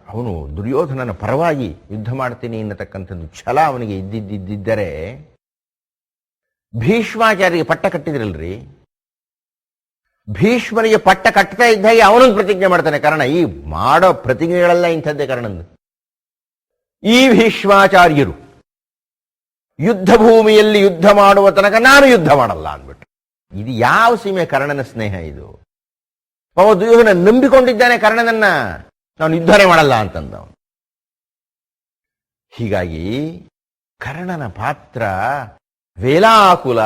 ಅವನು ದುರ್ಯೋಧನನ ಪರವಾಗಿ ಯುದ್ಧ ಮಾಡ್ತೀನಿ ಎನ್ನತಕ್ಕಂಥದ್ದು ಛಲ ಅವನಿಗೆ ಇದ್ದಿದ್ದರೆ ಭೀಷ್ಮಾಚಾರ್ಯರಿಗೆ ಪಟ್ಟ ಕಟ್ಟಿದ್ರಲ್ರಿ. ಭೀಷ್ಮರಿಗೆ ಪಟ್ಟ ಕಟ್ತಾ ಇದ್ದಾಗೆ ಅವನೊಂದು ಪ್ರತಿಜ್ಞೆ ಮಾಡ್ತಾನೆ ಕರ್ಣ. ಈ ಮಾಡೋ ಪ್ರತಿಜ್ಞೆಗಳೆಲ್ಲ ಇಂಥದ್ದೇ ಕರ್ಣಂದು. ಈ ಭೀಷ್ಮಾಚಾರ್ಯರು ಯುದ್ಧ ಭೂಮಿಯಲ್ಲಿ ಯುದ್ಧ ಮಾಡುವ ತನಕ ನಾನು ಯುದ್ಧ ಮಾಡಲ್ಲ ಅಂದ್ಬಿಟ್ಟು. ಇದು ಯಾವ ಸೀಮೆ ಕರ್ಣನ ಸ್ನೇಹ ಇದು? ಅವ ದುರ್ಯೋಧನ ನಂಬಿಕೊಂಡಿದ್ದಾನೆ ಕರ್ಣನನ್ನ, ನಾನು ಯುದ್ಧನೇ ಮಾಡಲ್ಲ ಅಂತಂದ. ಹೀಗಾಗಿ ಕರ್ಣನ ಪಾತ್ರ ವೇಲಾಕುಲ,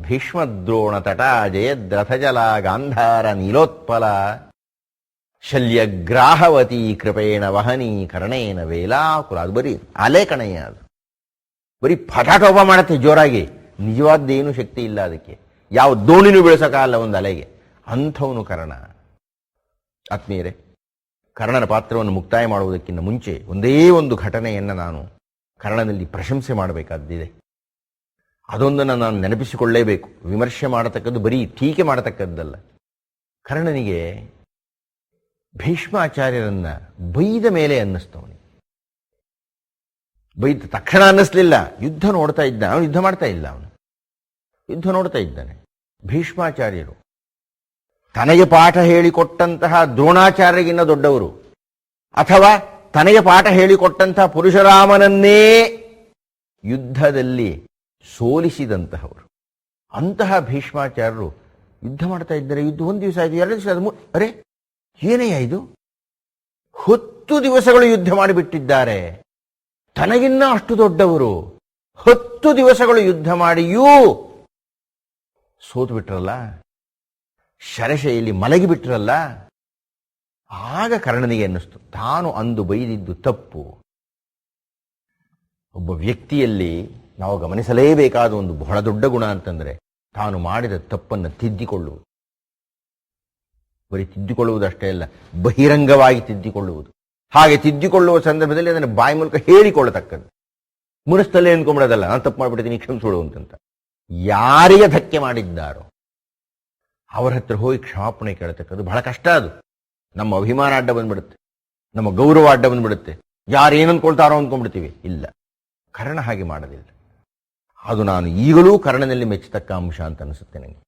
ಭೀಷ್ಮದ್ರೋಣ ತಟ ಜಯದ್ರಥಜಲ ಗಾಂಧಾರ ನೀಲೋತ್ಪಲ ಶಲ್ಯಗ್ರಾಹವತಿ ಕೃಪೇಣ ವಹನಿ ಕರ್ಣೇನ ವೇಲಾಕುಲ. ಅದು ಬರೀ ಅಲೆ ಕಣಯ್ಯ, ಅದು ಬರೀ ಪಟಾಟೋಪ ಮಾಡತ್ತೆ ಜೋರಾಗಿ. ನಿಜವಾದ್ದೇನು ಶಕ್ತಿ ಇಲ್ಲ ಅದಕ್ಕೆ. ಯಾವ ದೋಣಿನೂ ಬೆಳೆಸೋಕ್ಕಾಗಲ್ಲ ಒಂದು ಅಲೆಗೆ. ಅಂಥವನು ಕರ್ಣ. ಆತ್ಮೀಯರೇ, ಕರ್ಣನ ಪಾತ್ರವನ್ನು ಮುಕ್ತಾಯ ಮಾಡುವುದಕ್ಕಿಂತ ಮುಂಚೆ ಒಂದೇ ಒಂದು ಘಟನೆಯನ್ನು ನಾನು ಕರ್ಣನಲ್ಲಿ ಪ್ರಶಂಸೆ ಮಾಡಬೇಕಾದ್ದಿದೆ. ಅದೊಂದನ್ನು ನಾನು ನೆನಪಿಸಿಕೊಳ್ಳಲೇಬೇಕು. ವಿಮರ್ಶೆ ಮಾಡತಕ್ಕದ್ದು ಬರೀ ಟೀಕೆ ಮಾಡತಕ್ಕದ್ದಲ್ಲ. ಕರ್ಣನಿಗೆ ಭೀಷ್ಮಾಚಾರ್ಯರನ್ನ ಬೈದ ಮೇಲೆ ಅನ್ನಿಸ್ತವನಿಗೆ. ಬೈದ ತಕ್ಷಣ ಅನ್ನಿಸ್ಲಿಲ್ಲ. ಯುದ್ಧ ನೋಡ್ತಾ ಇದ್ದ ಅವನು, ಯುದ್ಧ ಮಾಡ್ತಾ ಇಲ್ಲ ಅವನು, ಯುದ್ಧ ನೋಡ್ತಾ ಇದ್ದಾನೆ. ಭೀಷ್ಮಾಚಾರ್ಯರು ತನಗೆ ಪಾಠ ಹೇಳಿಕೊಟ್ಟಂತಹ ದ್ರೋಣಾಚಾರ್ಯಗಿನ್ನ ದೊಡ್ಡವರು, ಅಥವಾ ತನಗೆ ಪಾಠ ಹೇಳಿಕೊಟ್ಟಂತಹ ಪರಶುರಾಮನನ್ನೇ ಯುದ್ಧದಲ್ಲಿ ಸೋಲಿಸಿದಂತಹವರು. ಅಂತಹ ಭೀಷ್ಮಾಚಾರ್ಯರು ಯುದ್ಧ ಮಾಡ್ತಾ ಇದ್ದಾರೆ. ಯುದ್ಧ 1 ದಿವಸ ಆಯ್ತು, 2 ದಿವಸ ಆಯ್ತು, ಅರೆ ಏನಯ್ಯ ಇದು? 10 ದಿವಸಗಳು ಯುದ್ಧ ಮಾಡಿಬಿಟ್ಟಿದ್ದಾರೆ. ತನಗಿನ್ನ ಅಷ್ಟು ದೊಡ್ಡವರು 10 ದಿವಸಗಳು ಯುದ್ಧ ಮಾಡಿಯೂ ಸೋತು ಬಿಟ್ರಲ್ಲ, ಶರಶೆಯಲ್ಲಿ ಮಲಗಿಬಿಟ್ರಲ್ಲ. ಆಗ ಕರ್ಣನಿಗೆ ಅನ್ನಿಸ್ತು, ತಾನು ಅಂದು ಬೈದಿದ್ದು ತಪ್ಪು. ಒಬ್ಬ ವ್ಯಕ್ತಿಯಲ್ಲಿ ನಾವು ಗಮನಿಸಲೇಬೇಕಾದ ಒಂದು ಬಹಳ ದೊಡ್ಡ ಗುಣ ಅಂತಂದ್ರೆ ತಾನು ಮಾಡಿದ ತಪ್ಪನ್ನು ತಿದ್ದಿಕೊಳ್ಳುವುದು. ಬರೀ ತಿದ್ದಿಕೊಳ್ಳುವುದಷ್ಟೇ ಅಲ್ಲ, ಬಹಿರಂಗವಾಗಿ ತಿದ್ದಿಕೊಳ್ಳುವುದು. ಹಾಗೆ ತಿದ್ದಿಕೊಳ್ಳುವ ಸಂದರ್ಭದಲ್ಲಿ ಅದನ್ನು ಬಾಯಿ ಮೂಲಕ ಹೇಳಿಕೊಳ್ಳತಕ್ಕದ್ದು. ಮುನಸ್ತಲ್ಲೇ ಅಂದ್ಕೊಂಬಿಡೋದಲ್ಲ, ನಾನು ತಪ್ಪು ಮಾಡಿಬಿಡ್ತೀನಿ ಕ್ಷಮಿಸೋಳು ಅಂತ. ಯಾರಿಗೆ ಧಕ್ಕೆ ಮಾಡಿದ್ದಾರೋ ಅವರ ಹತ್ರ ಹೋಗಿ ಕ್ಷಮಾಪಣೆ ಕೇಳತಕ್ಕದ್ದು ಬಹಳ ಕಷ್ಟ. ಅದು ನಮ್ಮ ಅಭಿಮಾನ ಅಡ್ಡ ಬಂದ್ಬಿಡುತ್ತೆ, ನಮ್ಮ ಗೌರವ ಅಡ್ಡ ಬಂದ್ಬಿಡುತ್ತೆ. ಯಾರೇನು ಅಂದ್ಕೊಳ್ತಾರೋ ಅಂದ್ಕೊಂಡ್ಬಿಡ್ತೀವಿ. ಇಲ್ಲ, ಕರ್ಣ ಹಾಗೆ ಮಾಡೋದಿಲ್ಲ. ಅದು ನಾನು ಈಗಲೂ ಕರ್ಣನಲ್ಲಿ ಮೆಚ್ಚತಕ್ಕ ಅಂಶ ಅಂತ ಅನಿಸುತ್ತೆ ನನಗೆ.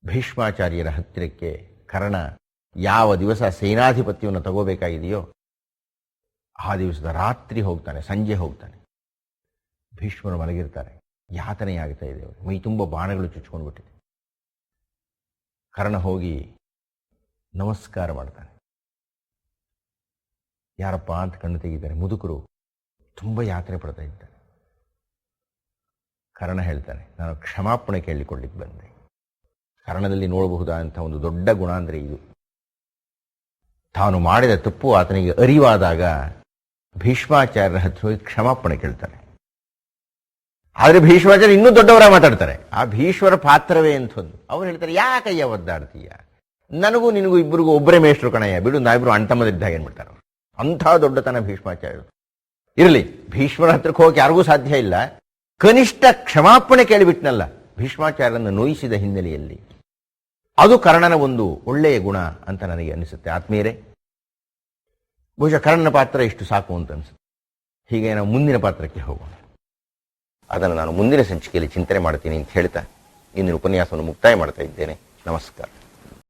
ಭೀಷ್ಮಾಚಾರ್ಯರ ಹತ್ತಿರಕ್ಕೆ ಕರ್ಣ ಯಾವ ದಿವಸ ಸೇನಾಧಿಪತ್ಯವನ್ನು ತಗೋಬೇಕಾಗಿದೆಯೋ ಆ ದಿವಸದ ರಾತ್ರಿ ಹೋಗ್ತಾನೆ, ಸಂಜೆ ಹೋಗ್ತಾನೆ. ಭೀಷ್ಮರು ಮಲಗಿರ್ತಾರೆ, ಯಾತನೆಯಾಗ್ತಾ ಇದೆ, ಮೈ ತುಂಬ ಬಾಣಗಳು ಚುಚ್ಕೊಂಡು ಬಿಟ್ಟಿದೆ. ಕರ್ಣ ಹೋಗಿ ನಮಸ್ಕಾರ ಮಾಡ್ತಾನೆ. ಯಾರಪ್ಪ ಅಂತ ಕಣ್ಣು ತೆಗಿತಾರೆ. ಮುದುಕರು ತುಂಬ ಯಾತನೆ ಪಡ್ತಾ ಇದ್ದಾರೆ. ಕರ್ಣ ಹೇಳ್ತಾನೆ, ನಾನು ಕ್ಷಮಾಪಣೆ ಕೇಳಿಕೊಳ್ಳಿಕ್ಕೆ ಬಂದೆ. ಕರ್ಣದಲ್ಲಿ ನೋಡಬಹುದಾದಂಥ ಒಂದು ದೊಡ್ಡ ಗುಣ ಅಂದರೆ ಇದು. ತಾನು ಮಾಡಿದ ತಪ್ಪು ಆತನಿಗೆ ಅರಿವಾದಾಗ ಭೀಷ್ಮಾಚಾರ್ಯರ ಹತ್ರ ಹೋಗಿ ಕ್ಷಮಾಪಣೆ ಕೇಳ್ತಾನೆ. ಆದರೆ ಭೀಷ್ಮಾಚಾರ್ಯ ಇನ್ನೂ ದೊಡ್ಡವರ ಮಾತಾಡ್ತಾರೆ. ಆ ಭೀಷ್ಮರ ಪಾತ್ರವೇ ಅಂಥದ್ದು. ಅವ್ರು ಹೇಳ್ತಾರೆ, ಯಾಕಯ್ಯ ಒದ್ದಾಡ್ತೀಯ, ನನಗೂ ನಿನಗೂ ಇಬ್ಬರಿಗೂ ಒಬ್ಬರೇ ಮೇಷ್ಟ್ರು ಕಣಯ್ಯ, ಬಿಡು, ನಾವಿಬ್ರು ಅಣ್ತಮ್ಮದಿದ್ದಾಗ ಏನ್ಬಿಡ್ತಾರೆ ಅವರು. ಅಂಥ ದೊಡ್ಡತನ ಭೀಷ್ಮಾಚಾರ್ಯರು. ಇರಲಿ, ಭೀಷ್ಮರ ಹತ್ರಕ್ಕೆ ಹೋಗಕ್ಕೆ ಯಾರಿಗೂ ಸಾಧ್ಯ ಇಲ್ಲ. ಕನಿಷ್ಠ ಕ್ಷಮಾಪಣೆ ಕೇಳಿಬಿಟ್ನಲ್ಲ ಭೀಷ್ಮಾಚಾರ್ಯರನ್ನು ನೋಯಿಸಿದ ಹಿನ್ನೆಲೆಯಲ್ಲಿ, ಅದು ಕರ್ಣನ ಒಂದು ಒಳ್ಳೆಯ ಗುಣ ಅಂತ ನನಗೆ ಅನಿಸುತ್ತೆ. ಆತ್ಮೀಯರೇ, ಬಹುಶಃ ಕರ್ಣನ ಪಾತ್ರ ಇಷ್ಟು ಸಾಕು ಅಂತ ಅನಿಸುತ್ತೆ. ಹೀಗೆ ನಾವು ಮುಂದಿನ ಪಾತ್ರಕ್ಕೆ ಹೋಗೋಣ. ಅದನ್ನು ನಾನು ಮುಂದಿನ ಸಂಚಿಕೆಯಲ್ಲಿ ಚಿಂತನೆ ಮಾಡ್ತೀನಿ ಅಂತ ಹೇಳ್ತಾ ಇಂದಿನ ಉಪನ್ಯಾಸವನ್ನು ಮುಕ್ತಾಯ ಮಾಡ್ತಾ ಇದ್ದೇನೆ. ನಮಸ್ಕಾರ.